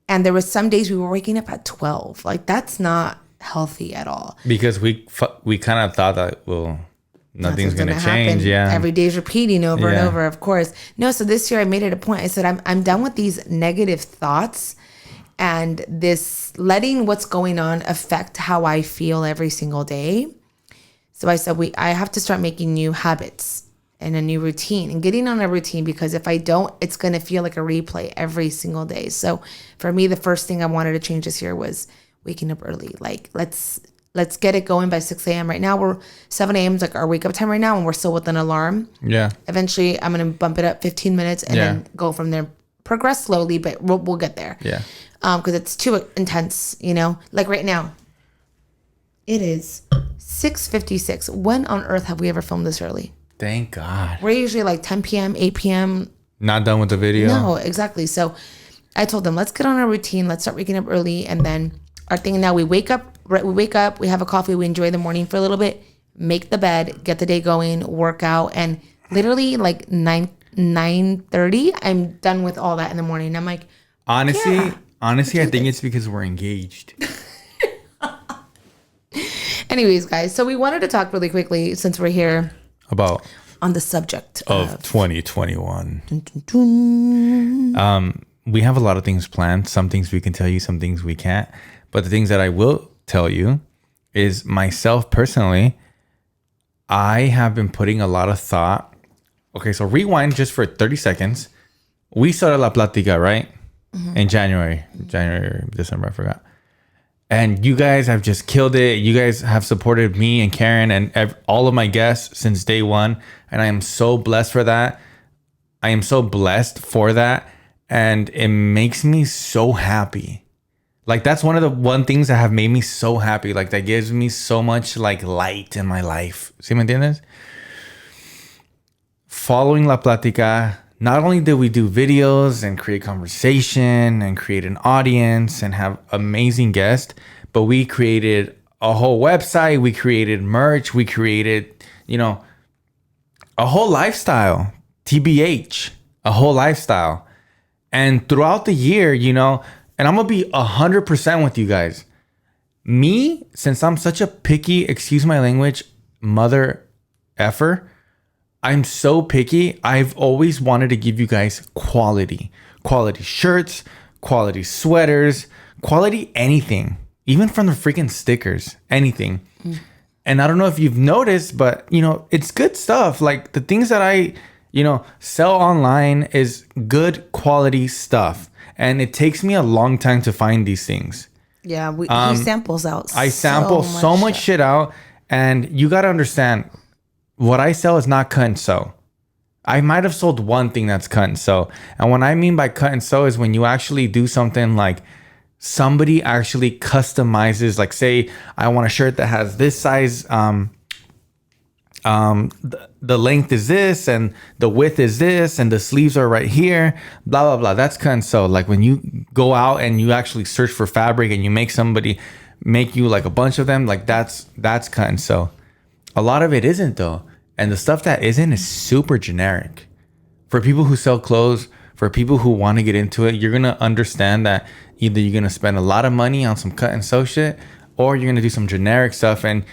Speaker 1: and there was some days we were waking up at 12. Like, that's not healthy at all.
Speaker 2: Because we kind of thought that nothing's gonna change. Yeah,
Speaker 1: every day's repeating over and over. Of course, no. So this year I made it a point. I said I'm done with these negative thoughts and this letting what's going on affect how I feel every single day. So I said I have to start making new habits and a new routine and getting on a routine, because if I don't, it's gonna feel like a replay every single day. So for me, the first thing I wanted to change this year was waking up early. Like, let's get it going by 6 a.m. Right now, we're 7 a.m. is like our wake up time right now, and we're still with an alarm. Yeah. Eventually, I'm going to bump it up 15 minutes and then go from there. Progress slowly, but we'll get there. Yeah. Because it's too intense, Like right now, it is 6:56. When on earth have we ever filmed this early?
Speaker 2: Thank God.
Speaker 1: We're usually like 10 p.m., 8 p.m.
Speaker 2: Not done with the video.
Speaker 1: No, exactly. So I told them, let's get on our routine. Let's start waking up early, and then our thing now, we wake up, we have a coffee, we enjoy the morning for a little bit, make the bed, get the day going, work out, and literally like 9:30, I'm done with all that in the morning. I'm like,
Speaker 2: honestly, I think it's because we're engaged.
Speaker 1: Anyways, guys, so we wanted to talk really quickly, since we're here,
Speaker 2: about
Speaker 1: on the subject
Speaker 2: of 2021. We have a lot of things planned. Some things we can tell you, some things we can't. But the things that I will tell you is, myself personally, I have been putting a lot of thought. Okay, so rewind just for 30 seconds. We started La Platica, right? Mm-hmm. In January, December, I forgot. And you guys have just killed it. You guys have supported me and Karen and all of my guests since day one. And I am so blessed for that. I am so blessed for that. And it makes me so happy. Like, that's one of the things that have made me so happy. Like, that gives me so much like light in my life. ¿Sí me entiendes? Following La Platica, not only did we do videos and create conversation and create an audience and have amazing guests, but we created a whole website. We created merch. We created, a whole lifestyle. TBH, a whole lifestyle. And throughout the year, and I'm going to be 100% with you guys. Me, since I'm such a picky, excuse my language, mother effer, I'm so picky. I've always wanted to give you guys quality shirts, quality sweaters, quality anything, even from the freaking stickers, anything. And I don't know if you've noticed, but, it's good stuff. Like, the things that I, sell online is good quality stuff. And it takes me a long time to find these things.
Speaker 1: Yeah, he samples out.
Speaker 2: I sample so much shit out. And you got to understand, what I sell is not cut and sew. I might have sold one thing that's cut and sew. And what I mean by cut and sew is when you actually do something like somebody actually customizes, like, say, I want a shirt that has this size, the length is this and the width is this and the sleeves are right here, blah blah blah. That's cut and sew. Like, when you go out and you actually search for fabric and you make somebody make you like a bunch of them, like that's cut and sew. A lot of it isn't, though, and the stuff that isn't is super generic. For people who sell clothes, for people who want to get into it, you're gonna understand that either you're gonna spend a lot of money on some cut and sew shit, or you're gonna do some generic stuff. And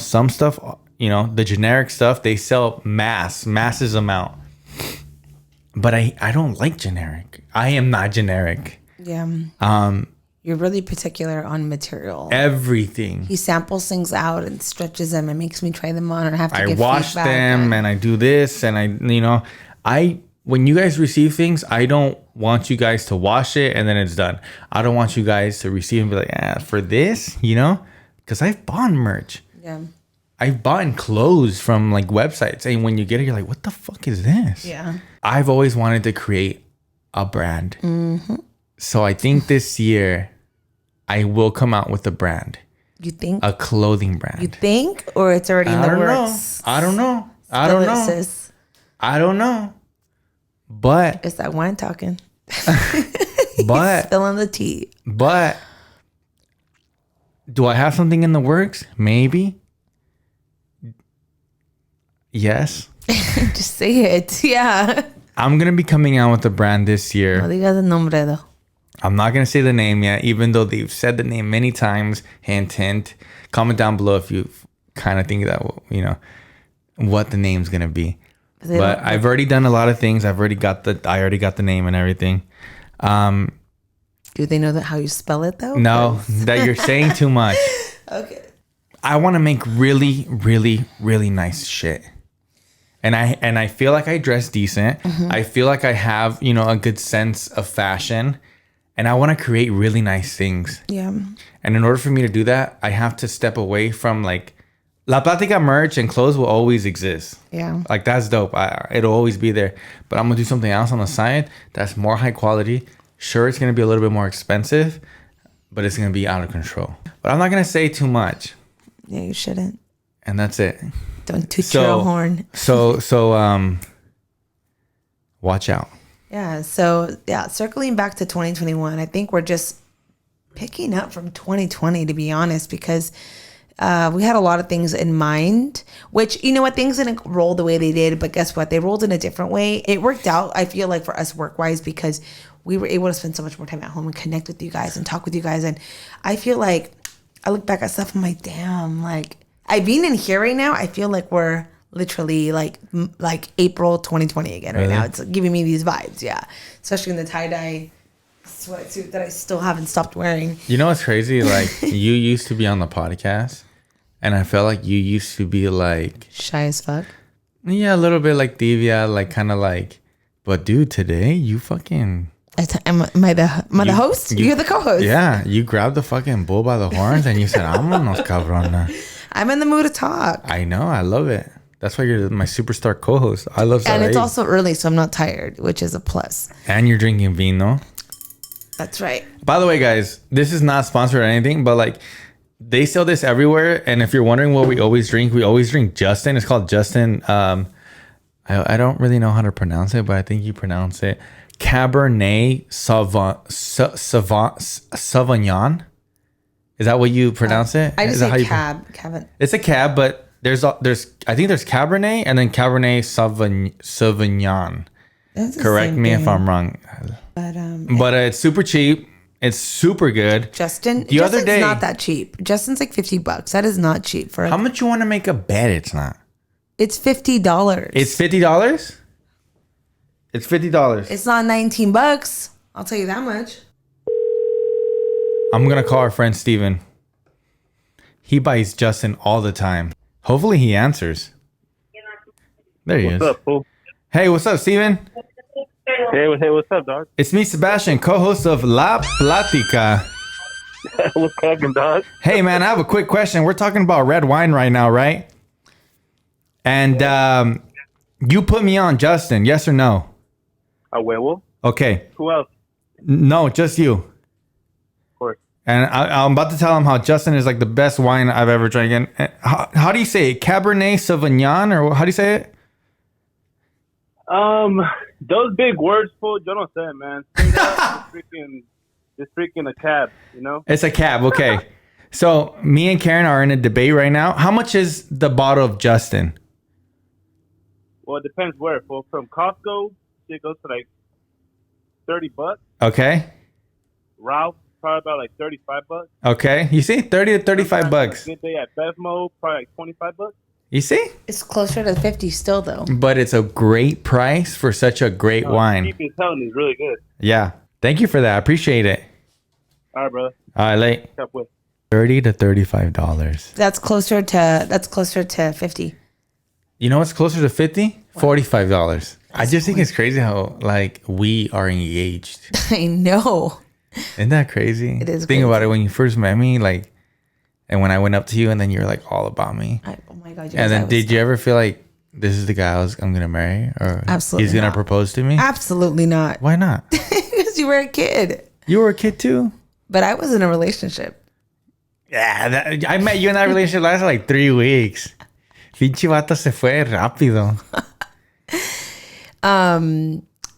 Speaker 2: some stuff, the generic stuff, they sell masses amount. But I don't like generic. I am not generic.
Speaker 1: Yeah. You're really particular on material.
Speaker 2: Everything.
Speaker 1: He samples things out and stretches them and makes me try them on, or have to give
Speaker 2: wash
Speaker 1: feedback
Speaker 2: them and I do this and I when you guys receive things, I don't want you guys to wash it and then it's done. I don't want you guys to receive and be like, for this, you know? Because I've bought merch.
Speaker 1: Yeah.
Speaker 2: I've bought clothes from like websites. And when you get it, you're like, what the fuck is this?
Speaker 1: Yeah.
Speaker 2: I've always wanted to create a brand.
Speaker 1: Mm-hmm.
Speaker 2: So I think this year I will come out with a brand.
Speaker 1: You think?
Speaker 2: A clothing brand.
Speaker 1: You think? Or it's already in the works?
Speaker 2: I don't know. I don't know. But
Speaker 1: it's that wine talking.
Speaker 2: But
Speaker 1: spilling the tea.
Speaker 2: But do I have something in the works? Maybe. Yes.
Speaker 1: Just say it. Yeah.
Speaker 2: I'm gonna be coming out with a brand this year.
Speaker 1: No digas el nombre though.
Speaker 2: I'm not gonna say the name yet, even though they've said the name many times. Hint, hint. Comment down below if you kind of think that, you know, what the name's gonna be. But I've already done a lot of things. I already got the name and everything.
Speaker 1: Do they know that how you spell it though?
Speaker 2: No, that you're saying too much.
Speaker 1: Okay.
Speaker 2: I want to make really, really, really nice shit. And I feel like I dress decent. Mm-hmm. I feel like I have, you know, a good sense of fashion. And I want to create really nice things. Yeah. And in order for me to do that, I have to step away from like La Platica merch and clothes will always exist. Yeah. Like that's dope. It'll always be there. But I'm going to do something else on the side that's more high quality. Sure, it's going to be a little bit more expensive, but it's going to be out of control. But I'm not going to say too much.
Speaker 1: Yeah, you shouldn't.
Speaker 2: And that's it.
Speaker 1: Don't toot your own horn.
Speaker 2: So watch out.
Speaker 1: Yeah. So yeah, circling back to 2021, I think we're just picking up from 2020, to be honest, because we had a lot of things in mind, which, you know what, things didn't roll the way they did, but guess what? They rolled in a different way. It worked out, I feel like, for us work-wise, because we were able to spend so much more time at home and connect with you guys and talk with you guys. And I feel like I look back at stuff, I'm like, damn, like, I being in here right now, I feel like we're literally like April 2020 again right now. It's giving me these vibes, yeah. Especially in the tie-dye sweatsuit that I still haven't stopped wearing.
Speaker 2: You know what's crazy? Like, you used to be on the podcast, and I felt like you used to be like
Speaker 1: shy as fuck.
Speaker 2: Yeah, a little bit like Divya, like kind of like. But dude, today you fucking.
Speaker 1: Am I the host? You're the co-host.
Speaker 2: Yeah, you grabbed the fucking bull by the horns and you said, "Vámonos, cabrona."
Speaker 1: I'm in the mood to talk.
Speaker 2: I know, I love it. That's why you're my superstar co-host. I love.
Speaker 1: And it's also early, so I'm not tired, which is a plus.
Speaker 2: And you're drinking vino.
Speaker 1: That's right.
Speaker 2: By the way, guys, this is not sponsored or anything, but like they sell this everywhere. And if you're wondering what we always drink Justin. It's called Justin. I don't really know how to pronounce it, but I think you pronounce it Cabernet Sauvignon. Is that what you pronounce it?
Speaker 1: I just say cab.
Speaker 2: It's a cab, but there's I think there's Cabernet and then Cabernet Sauvignon. Correct me if I'm wrong. But it's super cheap. It's super good.
Speaker 1: Justin's not that cheap. Justin's like $50. That is not cheap for.
Speaker 2: How much you want to make a bet? It's not.
Speaker 1: It's $50.
Speaker 2: It's $50. It's $50.
Speaker 1: It's not $19. I'll tell you that much.
Speaker 2: I'm gonna call our friend Steven. He buys Justin all the time. Hopefully he answers. There he is.
Speaker 3: What's up, fool?
Speaker 2: Hey, what's up, Steven?
Speaker 3: Hey, what's up, dog?
Speaker 2: It's me, Sebastian, co-host of La Platica.
Speaker 3: What's cracking, dog?
Speaker 2: Hey, man, I have a quick question. We're talking about red wine right now, right? And you put me on Justin, yes or no?
Speaker 3: A huevo?
Speaker 2: Okay.
Speaker 3: Who else?
Speaker 2: No, just you.
Speaker 3: Of course.
Speaker 2: And I'm about to tell him how Justin is like the best wine I've ever drank. And how do you say it? Cabernet Sauvignon, or how do you say it?
Speaker 3: Those big words, fool. You don't say it, man. It's freaking a cab, you know?
Speaker 2: It's a cab, okay. So me and Karen are in a debate right now. How much is the bottle of Justin?
Speaker 3: Well, it depends where, fool. From Costco, it goes to like $30.
Speaker 2: Okay.
Speaker 3: Ralph, probably about like $35.
Speaker 2: Okay. You see? 30 to 35 bucks.
Speaker 3: Good day at Bevmo, probably like $25.
Speaker 2: You see?
Speaker 1: It's closer to 50 still, though.
Speaker 2: But it's a great price for such a great wine.
Speaker 3: Cheap as hell and it's really good.
Speaker 2: Yeah. Thank you for that. I appreciate it.
Speaker 3: All right, brother.
Speaker 2: All right, late. $30 to $35.
Speaker 1: That's closer to 50.
Speaker 2: You know what's closer to 50? $45. I just think it's crazy how like we are engaged.
Speaker 1: I know.
Speaker 2: Isn't that crazy?
Speaker 1: It is.
Speaker 2: Think about it when you first met me, like, and when I went up to you, and then you're like all about me.
Speaker 1: Oh my god!
Speaker 2: And then did you ever feel like this is the guy I'm gonna marry, or
Speaker 1: absolutely
Speaker 2: he's gonna
Speaker 1: not.
Speaker 2: propose to me?
Speaker 1: Absolutely not.
Speaker 2: Why not?
Speaker 1: Because you were a kid.
Speaker 2: You were a kid too.
Speaker 1: But I was in a relationship.
Speaker 2: Yeah, I met you in that relationship lasted like 3 weeks. Pinche vato se fue rápido.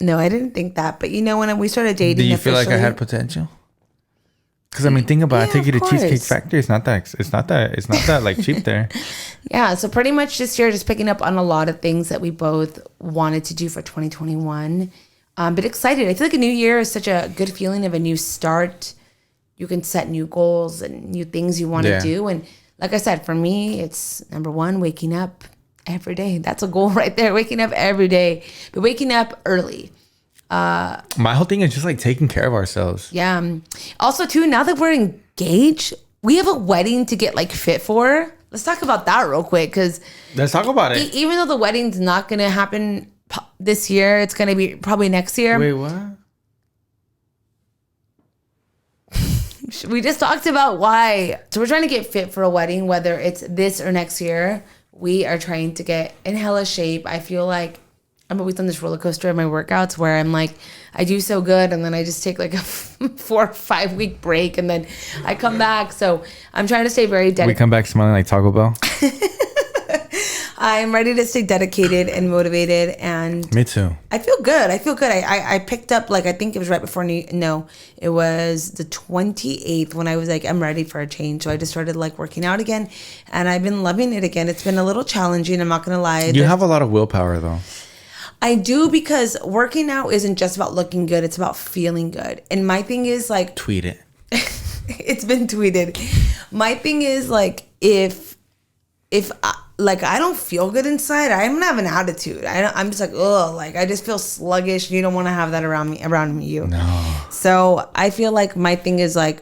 Speaker 1: No, I didn't think that. But you know, when we started dating,
Speaker 2: Do you feel like I had potential? Because I mean, think about it. I take you to Cheesecake Factory. It's not that like cheap there.
Speaker 1: Yeah. So pretty much this year, just picking up on a lot of things that we both wanted to do for 2021. But excited. I feel like a new year is such a good feeling of a new start. You can set new goals and new things you want to do. And like I said, for me, it's number one, waking up every day. That's a goal right there. Waking up every day, but waking up early.
Speaker 2: My whole thing is just like taking care of ourselves.
Speaker 1: Yeah. Also, too, now that we're engaged, we have a wedding to get like fit for. Let's talk about that real quick, because
Speaker 2: let's talk about it.
Speaker 1: Even though the wedding's not going to happen this year, it's going to be probably next year.
Speaker 2: Wait, what?
Speaker 1: We just talked about why. So we're trying to get fit for a wedding, whether it's this or next year. We are trying to get in hella shape. I feel like I'm always on this roller coaster of my workouts where I'm like, I do so good, and then I just take like a 4 or 5 week break, and then I come back. So I'm trying to stay very dedicated.
Speaker 2: We come back smelling like Taco Bell.
Speaker 1: I'm ready to stay dedicated and motivated, and
Speaker 2: me too.
Speaker 1: I feel good. I picked up, like, I think it was right before, no, it was the 28th when I was like, I'm ready for a change. So I just started like working out again, and I've been loving it again. It's been a little challenging, I'm not gonna lie.
Speaker 2: You have a lot of willpower though.
Speaker 1: I do, because working out isn't just about looking good, it's about feeling good. And my thing is like,
Speaker 2: tweet it.
Speaker 1: It's been tweeted. My thing is like, if I don't feel good inside, I'm gonna have an attitude. I'm just like, ugh, like I just feel sluggish. You don't want to have that around me. You.
Speaker 2: No.
Speaker 1: So I feel like my thing is like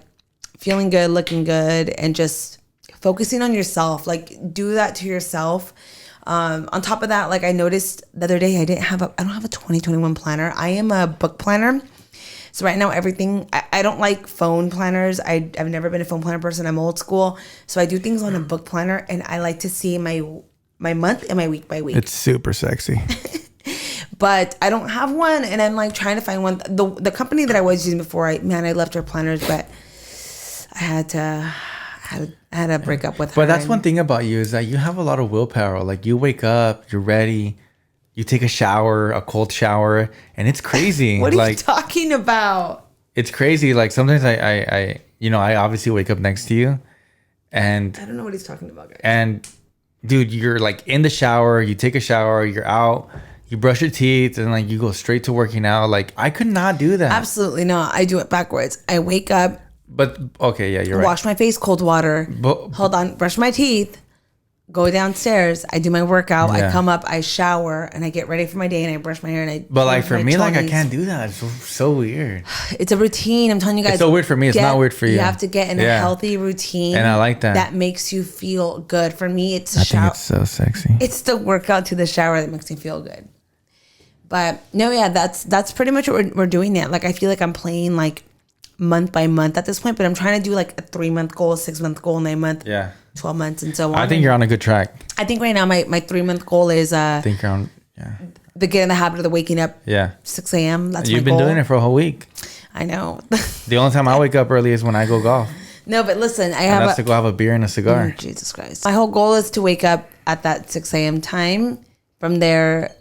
Speaker 1: feeling good, looking good, and just focusing on yourself. Like, do that to yourself. On top of that, like I noticed the other day, I don't have a 2021 planner. I am a book planner. So right now, everything, I don't like phone planners. I've never been a phone planner person. I'm old school. So I do things on a book planner, and I like to see my month and my week by week.
Speaker 2: It's super sexy.
Speaker 1: But I don't have one, and I'm like trying to find one. The company that I was using before, I loved her planners, but I had to break up with her.
Speaker 2: But that's one thing about you, is that you have a lot of willpower. Like, you wake up, you're ready. You take a shower, a cold shower, and it's crazy.
Speaker 1: What are you talking about?
Speaker 2: It's crazy. Like, sometimes I obviously wake up next to you, and
Speaker 1: I don't know what he's talking about, guys.
Speaker 2: And dude, you're like in the shower, you take a shower, you're out, you brush your teeth, and like you go straight to working out. Like, I could not do that.
Speaker 1: Absolutely not. I do it backwards. I wake up.
Speaker 2: But okay, yeah, you're right.
Speaker 1: Wash my face, cold water. Hold on, brush my teeth. Go downstairs. I do my workout. Yeah. I come up. I shower, and I get ready for my day, and I brush my hair. And I.
Speaker 2: But like for me, like I can't do that. It's so weird.
Speaker 1: It's a routine. I'm telling you guys.
Speaker 2: It's so weird for me. It's not weird for you.
Speaker 1: You have to get in a healthy routine,
Speaker 2: and I like that.
Speaker 1: That makes you feel good. For me, it's a shower.
Speaker 2: I think it's so sexy.
Speaker 1: It's the workout to the shower that makes me feel good. But no, yeah, that's pretty much what we're doing now. Like, I feel like I'm playing like month by month at this point, but I'm trying to do like a 3-month goal, a 6-month goal, 9-month, 12 months, and so on.
Speaker 2: I think you're on a good track.
Speaker 1: I think right now my 3-month goal is
Speaker 2: I think you're on
Speaker 1: the get in the habit of the waking up 6 a.m. That's
Speaker 2: You've
Speaker 1: my goal.
Speaker 2: Been doing it for a whole week.
Speaker 1: I know.
Speaker 2: The only time I wake up early is when I go golf.
Speaker 1: No, but listen,
Speaker 2: that's to go have a beer and a cigar.
Speaker 1: Oh, Jesus Christ. My whole goal is to wake up at that 6 a.m. time. From there,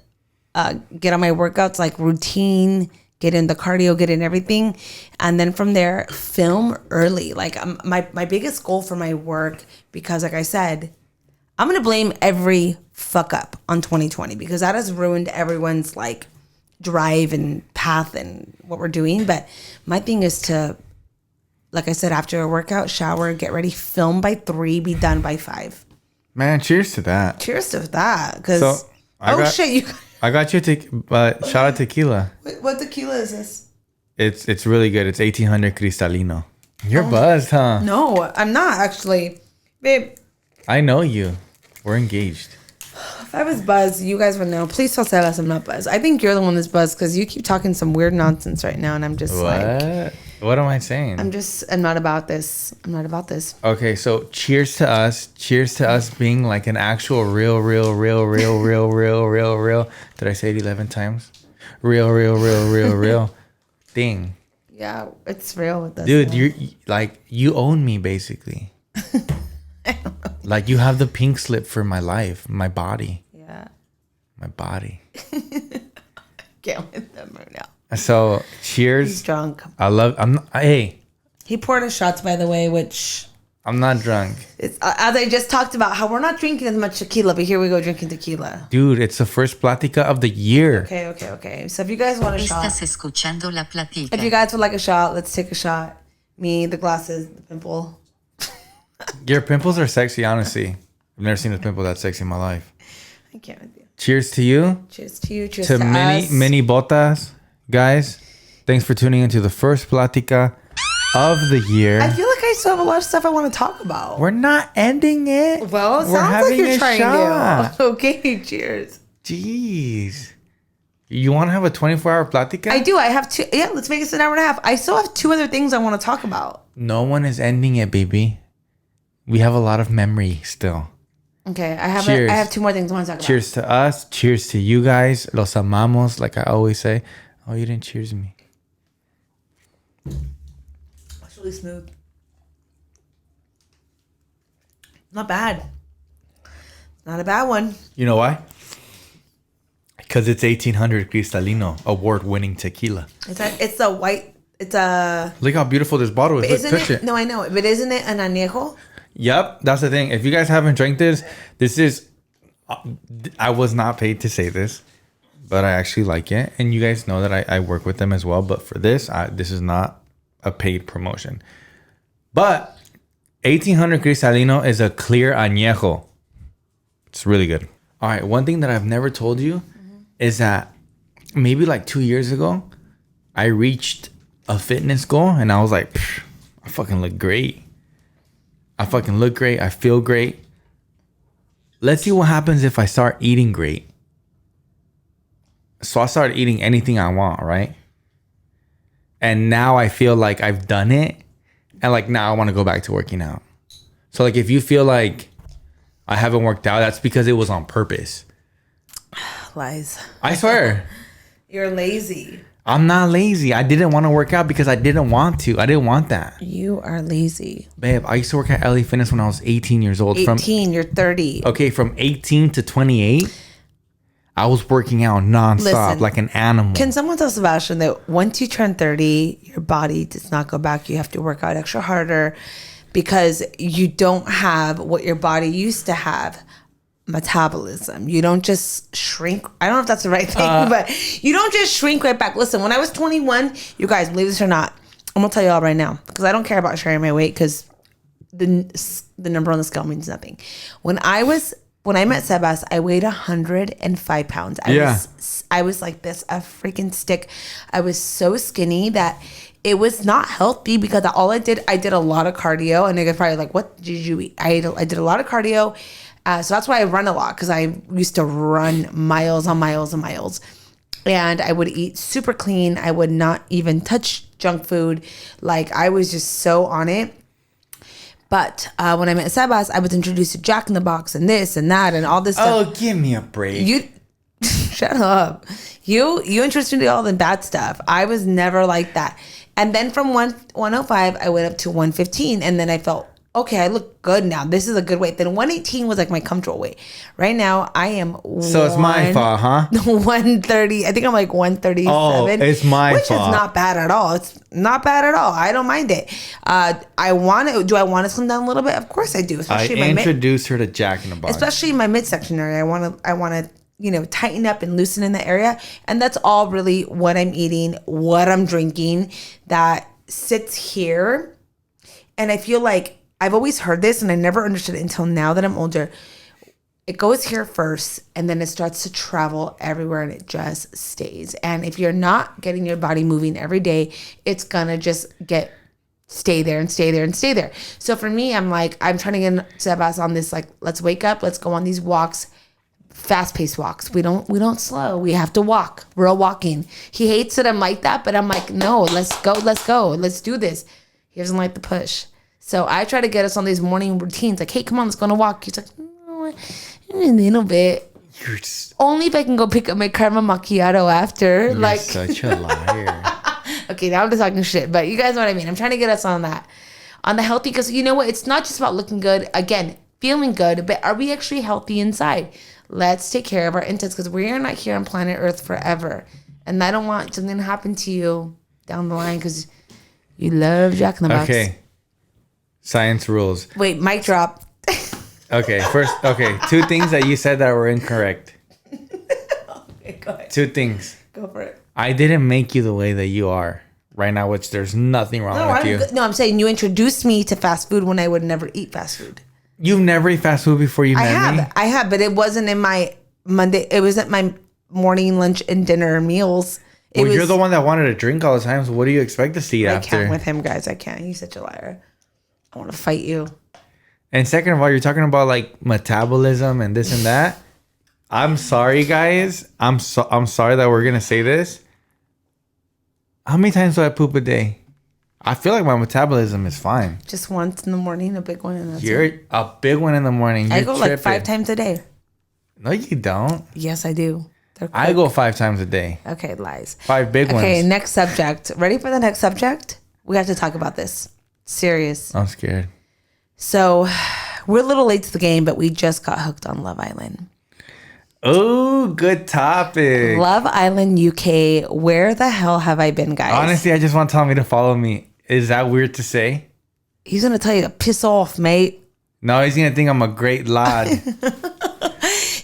Speaker 1: get on my workouts, like routine, get in the cardio, get in everything. And then from there, film early. Like, my biggest goal for my work, because like I said, I'm going to blame every fuck up on 2020, because that has ruined everyone's like drive and path and what we're doing. But my thing is to, like I said, after a workout, shower, get ready, film by 3, be done by 5.
Speaker 2: Man, cheers to that.
Speaker 1: Cheers to that. Because,
Speaker 2: I got you shout out tequila.
Speaker 1: What tequila is this?
Speaker 2: It's really good. It's 1800 Cristalino. You're buzzed, huh?
Speaker 1: No, I'm not actually. Babe.
Speaker 2: I know you. We're engaged.
Speaker 1: If I was buzzed, you guys would know. Please tell Sebas I'm not buzzed. I think you're the one that's buzzed because you keep talking some weird nonsense right now, and I'm just
Speaker 2: What am I saying?
Speaker 1: I'm not about this. I'm not about this.
Speaker 2: Okay, so cheers to us. Cheers to us being like an actual real. Did I say it 11 times? Real thing.
Speaker 1: Yeah, it's real with us.
Speaker 2: Dude, you own me basically. Like you have the pink slip for my life, my body.
Speaker 1: Yeah.
Speaker 2: My body.
Speaker 1: Get with them right now.
Speaker 2: So cheers.
Speaker 1: He's drunk.
Speaker 2: Hey.
Speaker 1: He poured us shots, by the way, which
Speaker 2: I'm not drunk.
Speaker 1: it's as I just talked about how we're not drinking as much tequila, but here we go drinking tequila.
Speaker 2: Dude, it's the first Platica of the year.
Speaker 1: Okay. So if you guys want a shot,
Speaker 4: Estás escuchando la Platica.
Speaker 1: if you guys would like a shot, let's take a shot. Me, the glasses, the pimple.
Speaker 2: Your pimples are sexy, honestly. I've never seen a pimple that sexy in my life.
Speaker 1: I can't with you.
Speaker 2: Cheers to you.
Speaker 1: Cheers to you. Cheers
Speaker 2: To
Speaker 1: to us.
Speaker 2: many botas. Guys, thanks for tuning into the first Platica of the year.
Speaker 1: I feel like I still have a lot of stuff I want to talk about.
Speaker 2: We're not ending it.
Speaker 1: Well, it
Speaker 2: We're
Speaker 1: sounds like
Speaker 2: having
Speaker 1: you're
Speaker 2: a
Speaker 1: trying
Speaker 2: shot.
Speaker 1: to. Okay, cheers.
Speaker 2: Jeez. You want to have a 24-hour Platica?
Speaker 1: I do. I have two. Yeah, let's make this an hour and a half. I still have two other things I want to talk about.
Speaker 2: No one is ending it, baby. We have a lot of memory still.
Speaker 1: Okay, I have
Speaker 2: Cheers.
Speaker 1: I have two more things I want to talk
Speaker 2: Cheers to us. Cheers to you guys. Los amamos, like I always say. Oh, you didn't cheers me.
Speaker 1: about. It's really smooth. Not bad. Not a bad one.
Speaker 2: You know why? Because it's 1800 Cristalino, award-winning tequila.
Speaker 1: It's the white. It's a.
Speaker 2: Look how beautiful this bottle is. Look, touch it.
Speaker 1: No, I know it, but isn't it an añejo?
Speaker 2: Yep, that's the thing. If you guys haven't drank this is. I was not paid to say this, but I actually like it, and you guys know that I work with them as well. But for this, this is not a paid promotion. But 1800 Cristalino is a clear añejo. It's really good. All right, one thing that I've never told you is that maybe like 2 years ago, I reached a fitness goal, and I was like, I fucking look great. I feel great. Let's see what happens if I start eating great. So I started eating anything I want, right? And now I feel like I've done it. And like now I want to go back to working out. So like if you feel like I haven't worked out, that's because it was on purpose.
Speaker 1: Lies.
Speaker 2: I swear.
Speaker 1: You're lazy.
Speaker 2: I'm not lazy. I didn't want to work out because I didn't want to. I didn't want that.
Speaker 1: You are lazy.
Speaker 2: Babe, I used to work at LA Fitness when I was 18 years old.
Speaker 1: 18, you're 30.
Speaker 2: Okay, from 18 to 28, I was working out nonstop.
Speaker 1: Listen,
Speaker 2: like an animal.
Speaker 1: Can someone tell Sebastian that once you turn 30, your body does not go back. You have to work out extra harder because you don't have what your body used to have. Metabolism. You don't just shrink. I don't know if that's the right thing, but you don't just shrink right back. Listen, when I was 21, you guys, believe this or not, I'm gonna tell you all right now because I don't care about sharing my weight because the number on the scale means nothing. When I met Sebas, I weighed 105 pounds. I was like this, a freaking stick. I was so skinny that it was not healthy because I did a lot of cardio, and they're probably like, "What did you eat?" I did a lot of cardio. So that's why I run a lot because I used to run miles on miles and miles. And I would eat super clean. I would not even touch junk food. Like I was just so on it. But when I met Sebas, I was introduced to Jack in the Box and this and that and all this stuff.
Speaker 2: Oh, give me a break.
Speaker 1: You shut up. You introduced me to all the bad stuff. I was never like that. And then from 105, I went up to 115. And then I felt, okay, I look good now. This is a good weight. Then 118 was like my comfortable weight. Right now, I am
Speaker 2: So it's my fault, huh?
Speaker 1: 130. I think I'm like 137.
Speaker 2: Oh, it's my
Speaker 1: which
Speaker 2: fault.
Speaker 1: Which is not bad at all. It's not bad at all. I don't mind it. Do I want to slim down a little bit? Of course I do.
Speaker 2: Especially I introduced her to Jack in the Box.
Speaker 1: Especially in my midsection area. I want to tighten up and loosen in the area. And that's all really what I'm eating, what I'm drinking that sits here. And I feel like I've always heard this and I never understood it until now that I'm older. It goes here first and then it starts to travel everywhere and it just stays. And if you're not getting your body moving every day, it's gonna just stay there and stay there and stay there. So for me, I'm trying to get Sebas on this, like, let's wake up, let's go on these walks fast-paced walks. We don't slow. We have to walk. We're all walking. He hates that I'm like that, but I'm like, no, let's go. Let's do this. He doesn't like the push. So I try to get us on these morning routines. Like, hey, come on, let's go on a walk. He's like, no, a little bit.
Speaker 2: You're just,
Speaker 1: Only if I can go pick up my caramel macchiato after.
Speaker 2: you're
Speaker 1: Like,
Speaker 2: such a liar.
Speaker 1: okay, now I'm just talking shit, but you guys know what I mean. I'm trying to get us on that. On the healthy, because you know what? It's not just about looking good. Again, feeling good, but are we actually healthy inside? Let's take care of our insides, because we are not here on planet Earth forever. And I don't want something to happen to you down the line because you love Jack in the Box.
Speaker 2: Okay. Science rules.
Speaker 1: Wait, mic drop.
Speaker 2: Okay, first, two things that you said that were incorrect.
Speaker 1: Okay, go ahead.
Speaker 2: Two things.
Speaker 1: Go for it.
Speaker 2: I didn't make you the way that you are right now, which there's nothing wrong with you.
Speaker 1: No, I'm saying you introduced me to fast food when I would never eat fast food.
Speaker 2: You've never ate fast food before you met me?
Speaker 1: I have, but it wasn't in my Monday. It wasn't my morning, lunch, and dinner meals.
Speaker 2: You're the one that wanted to drink all the time, so what do you expect to see after?
Speaker 1: I can't with him, guys. I can't. He's such a liar. I want to fight you.
Speaker 2: And second of all, you're talking about like metabolism and this and that. I'm sorry, guys. I'm sorry that we're gonna say this. How many times do I poop a day? I feel like my metabolism is fine.
Speaker 1: Just once in the morning, a big one, and that's
Speaker 2: You're
Speaker 1: it.
Speaker 2: a big one in the morning.
Speaker 1: I go like 5 times a day.
Speaker 2: No, you don't.
Speaker 1: Yes, I do.
Speaker 2: I go 5 times a day.
Speaker 1: Okay, lies.
Speaker 2: 5 big ones.
Speaker 1: Okay, next subject. Ready for the next subject? We have to talk about this. Serious.
Speaker 2: I'm scared.
Speaker 1: So, we're a little late to the game, but we just got hooked on Love Island.
Speaker 2: Oh, good topic.
Speaker 1: Love Island UK. Where the hell have I been, guys?
Speaker 2: Honestly, I just want Tommy to follow me. Is that weird to say?
Speaker 1: He's gonna tell you to piss off, mate.
Speaker 2: No, he's gonna think I'm a great lad.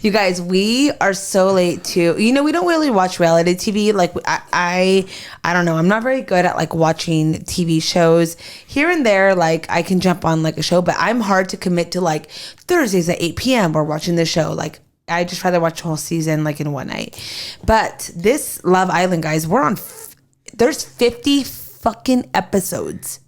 Speaker 1: You guys, we are so late to. We don't really watch reality TV. Like I don't know. I'm not very good at like watching TV shows here and there. Like I can jump on like a show, but I'm hard to commit to like Thursdays at 8 p.m. We're watching this show. Like I just rather watch the whole season like in one night. But this Love Island, guys, we're on. There's 50 fucking episodes.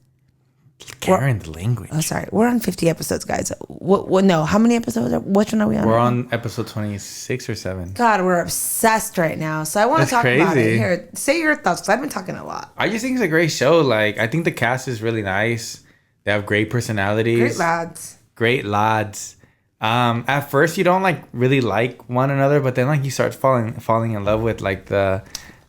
Speaker 2: Karen's language.
Speaker 1: Oh, sorry. We're on 50 episodes, guys. What? No, how many episodes? Which one are we on?
Speaker 2: We're on episode 26 or 7.
Speaker 1: God, we're obsessed right now. So I want to talk about it. Here, say your thoughts, because I've been talking a lot.
Speaker 2: I just think it's a great show. Like, I think the cast is really nice. They have great personalities. Great lads. At first, you don't like really like one another, but then like you start falling in love with like the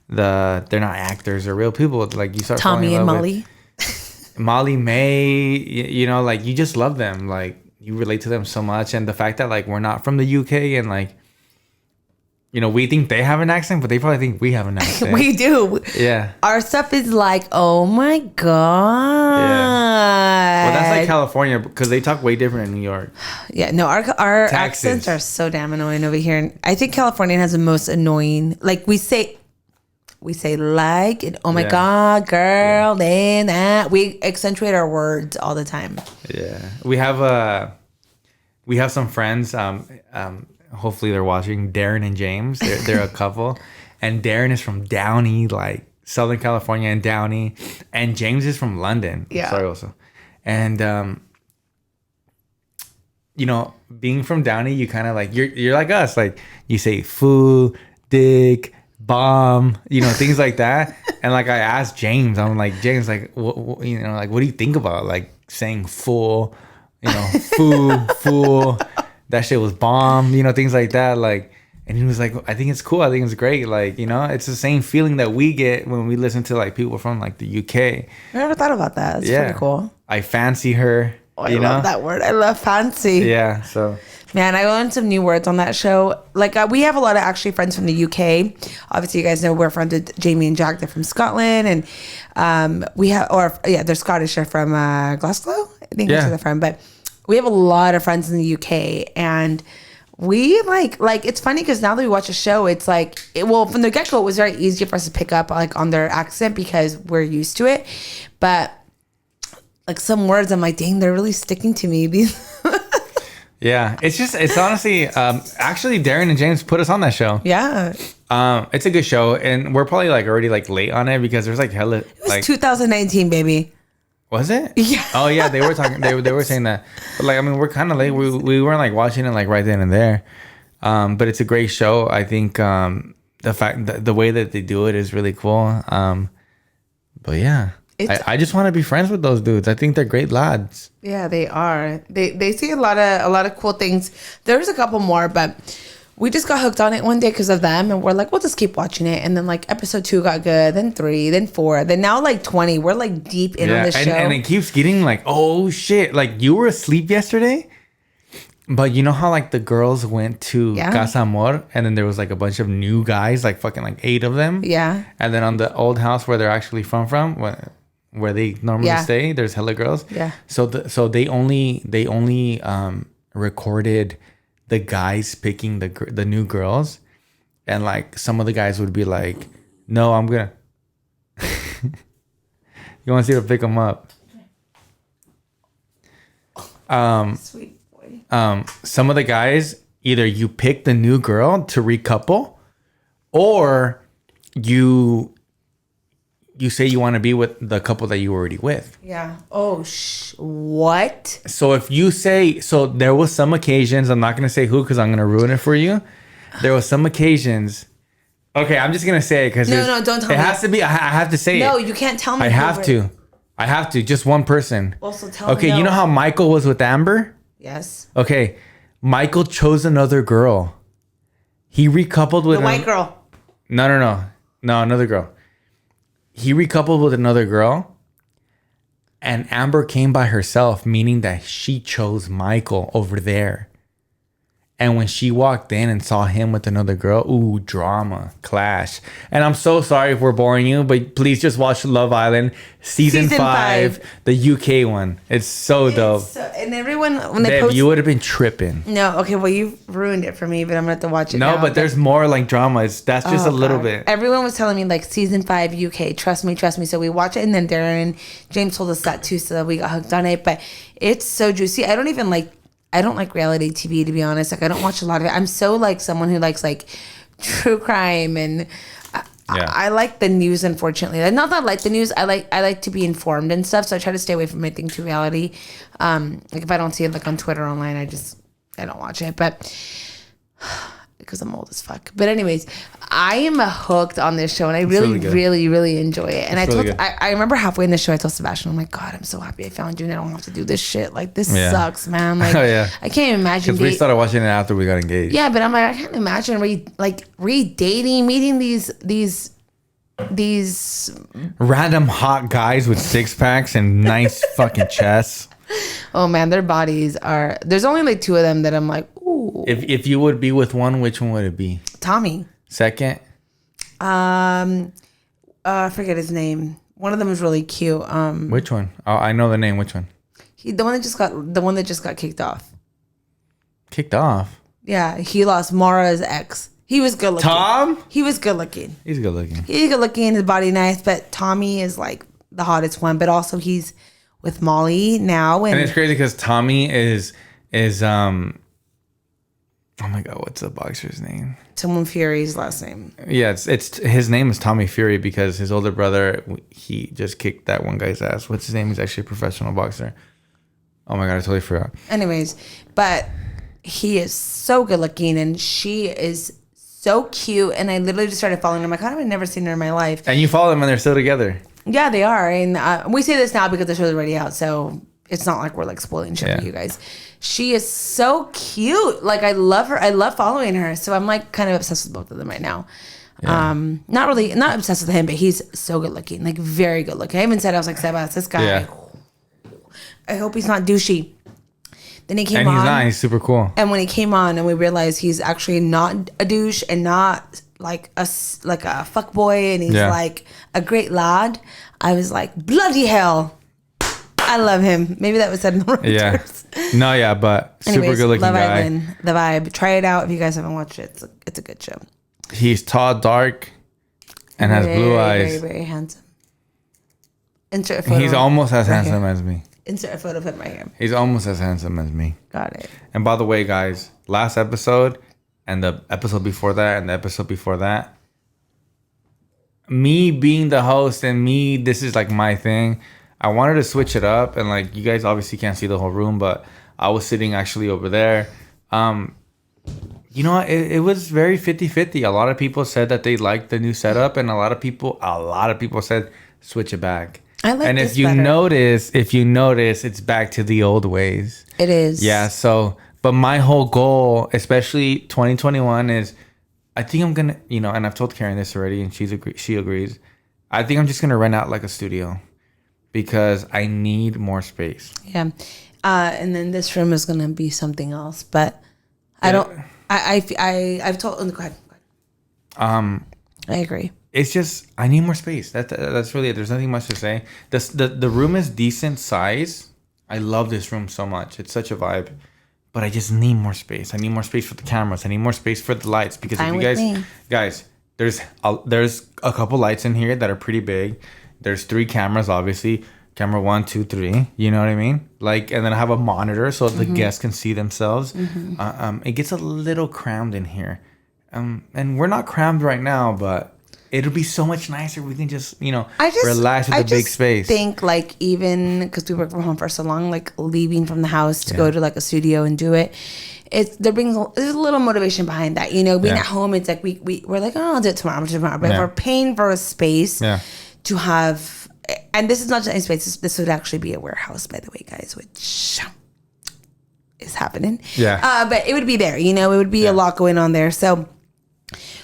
Speaker 2: they're not actors, they're real people. Like you start
Speaker 1: Tommy
Speaker 2: falling in
Speaker 1: and
Speaker 2: love
Speaker 1: Molly.
Speaker 2: with Molly May, like you just love them. Like you relate to them so much. And the fact that like we're not from the UK and like, we think they have an accent, but they probably think we have an accent.
Speaker 1: We do.
Speaker 2: Yeah.
Speaker 1: Our stuff is like, oh my God.
Speaker 2: Yeah. Well, that's like California because they talk way different in New York.
Speaker 1: Yeah, no, our accents are so damn annoying over here. And I think California has the most annoying, like we say like, and oh my God, girl, then that. We accentuate our words all the time.
Speaker 2: Yeah. We have some friends, hopefully they're watching, Darren and James. They're a couple. And Darren is from Downey, like Southern California and Downey. And James is from London.
Speaker 1: Yeah.
Speaker 2: Sorry also. And being from Downey, you kind of like you're like us. Like you say foo, dick, bomb, things like that. And like I asked James, I'm like, James, like what like what do you think about like saying fool, fool, that shit was bomb, things like that. Like, and he was like, I think it's cool, I think it's great. Like, it's the same feeling that we get when we listen to like people from like the UK.
Speaker 1: I never thought about that. It's pretty cool.
Speaker 2: I fancy her.
Speaker 1: Oh, I love that word. I love fancy.
Speaker 2: Yeah. So
Speaker 1: man, I learned some new words on that show. Like we have a lot of actually friends from the UK. Obviously, you guys know we're friends with Jamie and Jack. They're from Scotland, and they're Scottish. They're from Glasgow. I think that's where they're from. But we have a lot of friends in the UK, and we like it's funny because now that we watch a show, it's like from the get go, it was very easy for us to pick up like on their accent because we're used to it. But like some words, I'm like, dang, they're really sticking to me.
Speaker 2: Yeah, it's honestly, actually Darren and James put us on that show.
Speaker 1: Yeah.
Speaker 2: It's a good show, and we're probably like already like late on it because there's like hella.
Speaker 1: It was 2019, baby.
Speaker 2: Was it?
Speaker 1: Yeah.
Speaker 2: Oh yeah, they were talking. They were saying that, but like I mean, we're kind of late. We weren't like watching it like right then and there. But it's a great show. I think the fact that the way that they do it is really cool. But yeah, I just want to be friends with those dudes. I think they're great lads.
Speaker 1: Yeah, they are. They see a lot of cool things. There's a couple more, but we just got hooked on it one day because of them, and we're like, we'll just keep watching it. And then like episode 2 got good, then 3, then 4, then now like 20. We're like deep in on this show,
Speaker 2: and it keeps getting like, oh shit! Like you were asleep yesterday, but you know how like the girls went to Casa Amor, and then there was like a bunch of new guys, like fucking like 8 of them.
Speaker 1: Yeah.
Speaker 2: And then on the old house where they're actually from, where they normally stay, there's hella girls.
Speaker 1: Yeah.
Speaker 2: So they only recorded the guys picking the new girls, and like some of the guys would be like, "No, I'm gonna." You want to see to pick them up?
Speaker 1: Sweet boy.
Speaker 2: Some of the guys, either you pick the new girl to recouple, or you say you want to be with the couple that you were already with.
Speaker 1: Yeah. Oh, what?
Speaker 2: So if you say, so there was some occasions, I'm not going to say who because I'm going to ruin it for you. There was some occasions. Okay, I'm just going to say it because
Speaker 1: no, don't tell me.
Speaker 2: It has to be, I have to say it.
Speaker 1: No, you can't tell me.
Speaker 2: I have to. Just one person.
Speaker 1: Also tell me.
Speaker 2: Okay, you know how Michael was with Amber?
Speaker 1: Yes.
Speaker 2: Okay, Michael chose another girl. He recoupled with
Speaker 1: the white girl.
Speaker 2: No, another girl. He recoupled with another girl, and Amber came by herself, meaning that she chose Michael over there. And when she walked in and saw him with another girl, ooh, drama, clash. And I'm so sorry if we're boring you, but please just watch Love Island season 5, the UK one. It's so dope.
Speaker 1: And everyone, when they
Speaker 2: Babe,
Speaker 1: post,
Speaker 2: you would have been tripping.
Speaker 1: No, okay, well, you've ruined it for me, but I'm gonna have to watch it.
Speaker 2: No,
Speaker 1: now,
Speaker 2: but there's more like drama. That's just a little bit.
Speaker 1: Everyone was telling me like season 5 UK. Trust me. So we watch it, and then Darren James told us that too, so we got hooked on it. But it's so juicy. I don't like reality TV, to be honest. Like I don't watch a lot of it. I'm so like someone who likes like true crime, and I like the news. Unfortunately, not that I like the news. I like to be informed and stuff. So I try to stay away from anything too reality. Like if I don't see it like on Twitter or online, I don't watch it. But because I'm old as fuck. But anyways, I am hooked on this show, and I really enjoy it. And I remember halfway in the show, I told Sebastian, I'm like, God, I'm so happy I found you, and I don't have to do this shit. Like this sucks, man. Like I can't imagine.
Speaker 2: Because we started watching it after we got engaged.
Speaker 1: Yeah, but I'm like, I can't imagine re-dating, meeting these
Speaker 2: random hot guys with 6-packs and nice fucking chests.
Speaker 1: Oh man, their bodies are. There's only like 2 of them that I'm like, ooh.
Speaker 2: If you would be with one, which one would it be?
Speaker 1: Tommy.
Speaker 2: Second.
Speaker 1: I forget his name. One of them is really cute.
Speaker 2: Which one? Oh, I know the name. Which one?
Speaker 1: The one that just got kicked off.
Speaker 2: Kicked off?
Speaker 1: Yeah, he lost Mara's ex. He was good looking.
Speaker 2: Tom?
Speaker 1: He was good looking.
Speaker 2: He's good looking.
Speaker 1: He's good looking. His body nice, but Tommy is like the hottest one. But also he's with Molly now, and
Speaker 2: it's crazy because Tommy is oh my God, what's the boxer's name?
Speaker 1: Timon Fury's last name.
Speaker 2: Yeah, it's his name is Tommy Fury because his older brother, he just kicked that one guy's ass. What's his name? He's actually a professional boxer. Oh my God, I totally forgot.
Speaker 1: Anyways, but he is so good looking, and she is so cute. And I literally just started following her. I'm like, I've never seen her in my life.
Speaker 2: And you follow them and they're still together.
Speaker 1: Yeah, they are. And we say this now because the show's already out, so it's not like we're like spoiling shit for you guys. She is so cute. Like I love her. I love following her. So I'm like kind of obsessed with both of them right now. Yeah. Not obsessed with him, but he's so good looking, like very good looking. I even said, I was like, Sebas, this guy. Yeah. I hope he's not douchey. Then he came on. And he's not.
Speaker 2: He's super cool.
Speaker 1: And when he came on, and we realized he's actually not a douche and not like a fuck boy, and he's like a great lad. I was like, bloody hell. I love him. Maybe that was said in the right terms.
Speaker 2: No, yeah, but super good looking
Speaker 1: Love
Speaker 2: guy.
Speaker 1: Island, the vibe. Try it out if you guys haven't watched it. It's a good show.
Speaker 2: He's tall, dark, and has blue eyes.
Speaker 1: Very, very handsome. Insert a photo.
Speaker 2: He's almost as handsome as me.
Speaker 1: Insert a photo of him right here.
Speaker 2: He's almost as handsome as me.
Speaker 1: Got it.
Speaker 2: And by the way, guys, last episode and the episode before that and the episode before that, me being the host and this is like my thing. I wanted to switch it up, and like you guys obviously can't see the whole room, but I was sitting actually over there. You know, it was very 50-50. A lot of people said that they liked the new setup, and a lot of people said switch it back.
Speaker 1: I like
Speaker 2: and
Speaker 1: this
Speaker 2: if you
Speaker 1: better.
Speaker 2: notice, it's back to the old ways.
Speaker 1: It is.
Speaker 2: Yeah. So, but my whole goal, especially 2021, is I think I'm gonna, and I've told Karen this already, and she agrees. I think I'm just gonna rent out like a studio because I need more space.
Speaker 1: Yeah. And then this room is gonna be something else, but I don't. I've told. Go ahead. I agree.
Speaker 2: It's just I need more space. That's really it. There's nothing much to say. The room is decent size. I love this room so much. It's such a vibe. But I just need more space. I need more space for the cameras. I need more space for the lights because if you guys, there's a couple lights in here that are pretty big. There's 3 cameras, obviously. Camera 1, 2, 3. You know what I mean? Like, and then I have a monitor so the guests can see themselves. It gets a little crammed in here, and we're not crammed right now, but it'll be so much nicer. We can just relax with the big space.
Speaker 1: I think like even because we work from home for so long, like leaving from the house to go to like a studio and do it. There's a little motivation behind that. Being at home, it's like we're like, oh, I'll do it tomorrow. But if we're paying for a space to have. And this is not just any space. This would actually be a warehouse, by the way, guys, which is happening. Yeah. But it would be there. It would be a lot going on there. So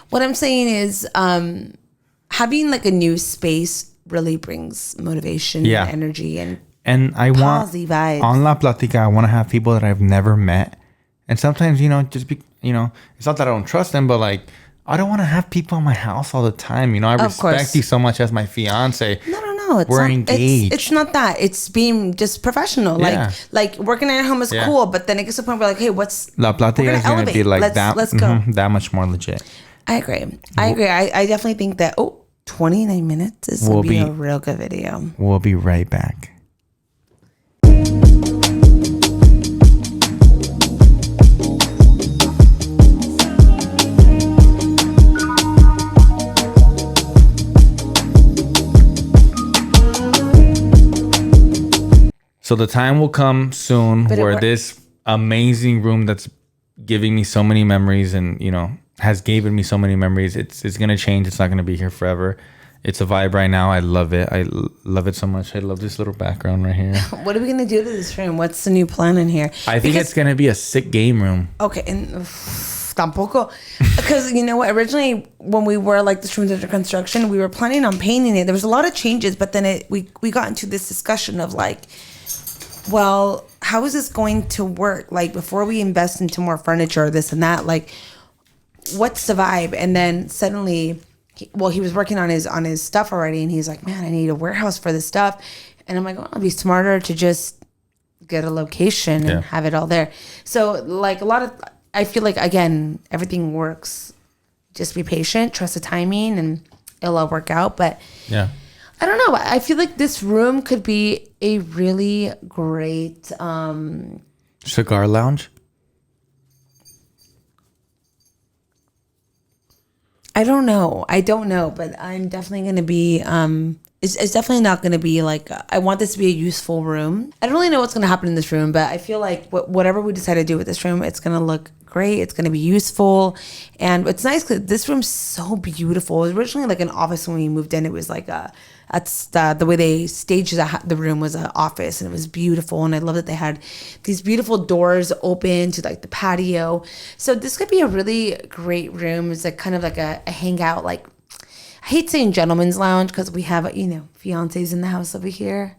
Speaker 1: what I'm saying is having like a new space really brings motivation and energy and
Speaker 2: I want
Speaker 1: vibes.
Speaker 2: On La Platica, I want to have people that I've never met. And sometimes, just be, it's not that I don't trust them, but like, I don't want to have people in my house all the time. I respect you so much as my fiance.
Speaker 1: No.
Speaker 2: We're engaged.
Speaker 1: It's not that. It's being just professional.
Speaker 2: Yeah.
Speaker 1: Like working at home is cool, but then it gets to the point where like, hey, what's
Speaker 2: La Platica is going to be like that.
Speaker 1: Let's go.
Speaker 2: That much more legit.
Speaker 1: I agree. I definitely think that 29 minutes is going to be a real good video.
Speaker 2: We'll be right back. So the time will come soon where this amazing room that's giving me so many memories and, has given me so many memories, it's going to change. It's not going to be here forever. It's a vibe right now. I love it. I love it so much. I love this little background right here.
Speaker 1: What are we going to do to this room? What's the new plan in here?
Speaker 2: I think it's going to be a sick game room.
Speaker 1: Okay. And tampoco. Because you know what? Originally, when we were like this room's under construction, we were planning on painting it. There was a lot of changes, but then we got into this discussion of like, well, how is this going to work? Like, before we invest into more furniture, this and that, like, what's the vibe? And then suddenly, he was working on his stuff already, and he's like, man, I need a warehouse for this stuff. And I'm like, well, it'd be smarter to just get a location and have it all there. So, like, I feel like, again, everything works. Just be patient, trust the timing, and it'll all work out. But yeah. I don't know. I feel like this room could be a really great
Speaker 2: cigar lounge.
Speaker 1: I don't know, but I'm definitely going to be it's definitely not going to be like, I want this to be a useful room. I don't really know what's going to happen in this room, but I feel like whatever we decide to do with this room, it's going to look great. It's going to be useful. And it's nice because this room's so beautiful. It was originally like an office when we moved in. It was like that's the way they staged the room was an office, and it was beautiful. And I love that they had these beautiful doors open to like the patio. So this could be a really great room. It's like kind of like a hangout, like, I hate saying gentleman's lounge because we have, fiancés in the house over here.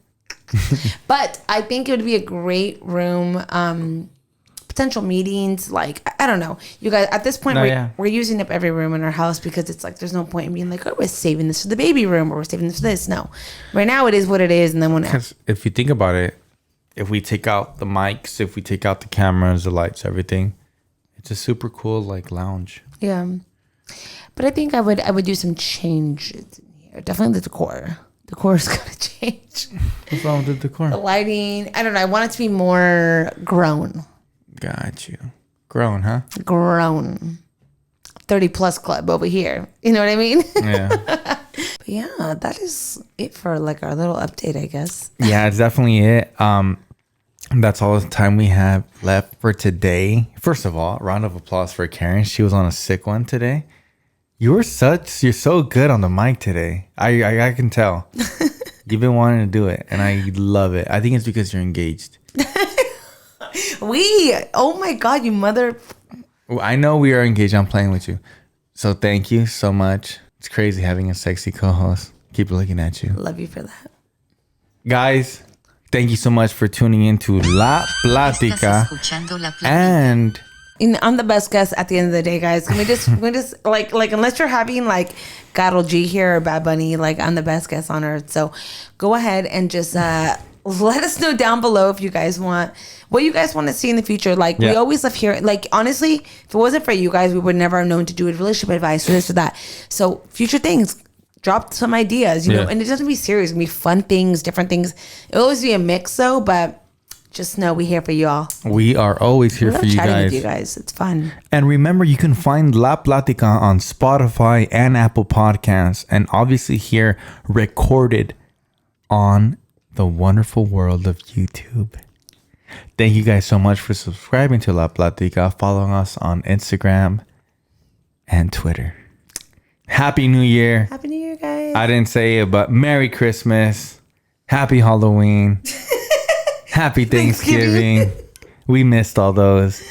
Speaker 1: But I think it would be a great room. Potential meetings, like, I don't know. You guys, at this point, we're using up every room in our house because it's like, there's no point in being like, oh, we're saving this for the baby room or we're saving this for this. No. Right now, it is what it is. And then
Speaker 2: because if you think about it, if we take out the mics, if we take out the cameras, the lights, everything, it's a super cool, like, lounge.
Speaker 1: Yeah. But I think I would do some changes in here. Definitely the decor. Decor is gonna change.
Speaker 2: What's wrong with the decor?
Speaker 1: The lighting. I don't know. I want it to be more grown.
Speaker 2: Got you. Grown, huh?
Speaker 1: Grown. 30 plus club over here. You know what I mean?
Speaker 2: Yeah.
Speaker 1: But yeah, that is it for like our little update, I guess.
Speaker 2: Yeah, it's definitely it. That's all the time we have left for today. First of all, round of applause for Karen. She was on a sick one today. You're so good on the mic today. I can tell. You've been wanting to do it, and I love it. I think it's because you're engaged.
Speaker 1: Oh my God, you mother.
Speaker 2: I know we are engaged. I'm playing with you. So thank you so much. It's crazy having a sexy co-host. Keep looking at you.
Speaker 1: Love you for that.
Speaker 2: Guys, thank you so much for tuning in to La Platica. And
Speaker 1: I'm the best guest at the end of the day, guys. Can we just like unless you're having like Karol G here or Bad Bunny, like I'm the best guest on earth. So go ahead and just let us know down below if you guys want what you guys want to see in the future. Like we always love here. Like honestly, if it wasn't for you guys, we would never have known to do a relationship advice or this or that. So future things. Drop some ideas, you know, and it doesn't be serious. It can be fun things, different things. It'll always be a mix though, but just know we're here for you all.
Speaker 2: We are always here for you guys.
Speaker 1: With you guys. It's fun.
Speaker 2: And remember, you can find La Platica on Spotify and Apple Podcasts, and obviously here recorded on the wonderful world of YouTube. Thank you guys so much for subscribing to La Platica, following us on Instagram and Twitter. Happy New Year.
Speaker 1: Happy New Year, guys.
Speaker 2: I didn't say it, but Merry Christmas. Happy Halloween. Happy Thanksgiving. We missed all those.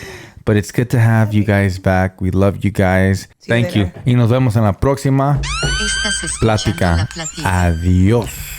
Speaker 2: But it's good to have you guys back. We love you guys. Thank you. Y nos vemos en la próxima Plática. Adiós.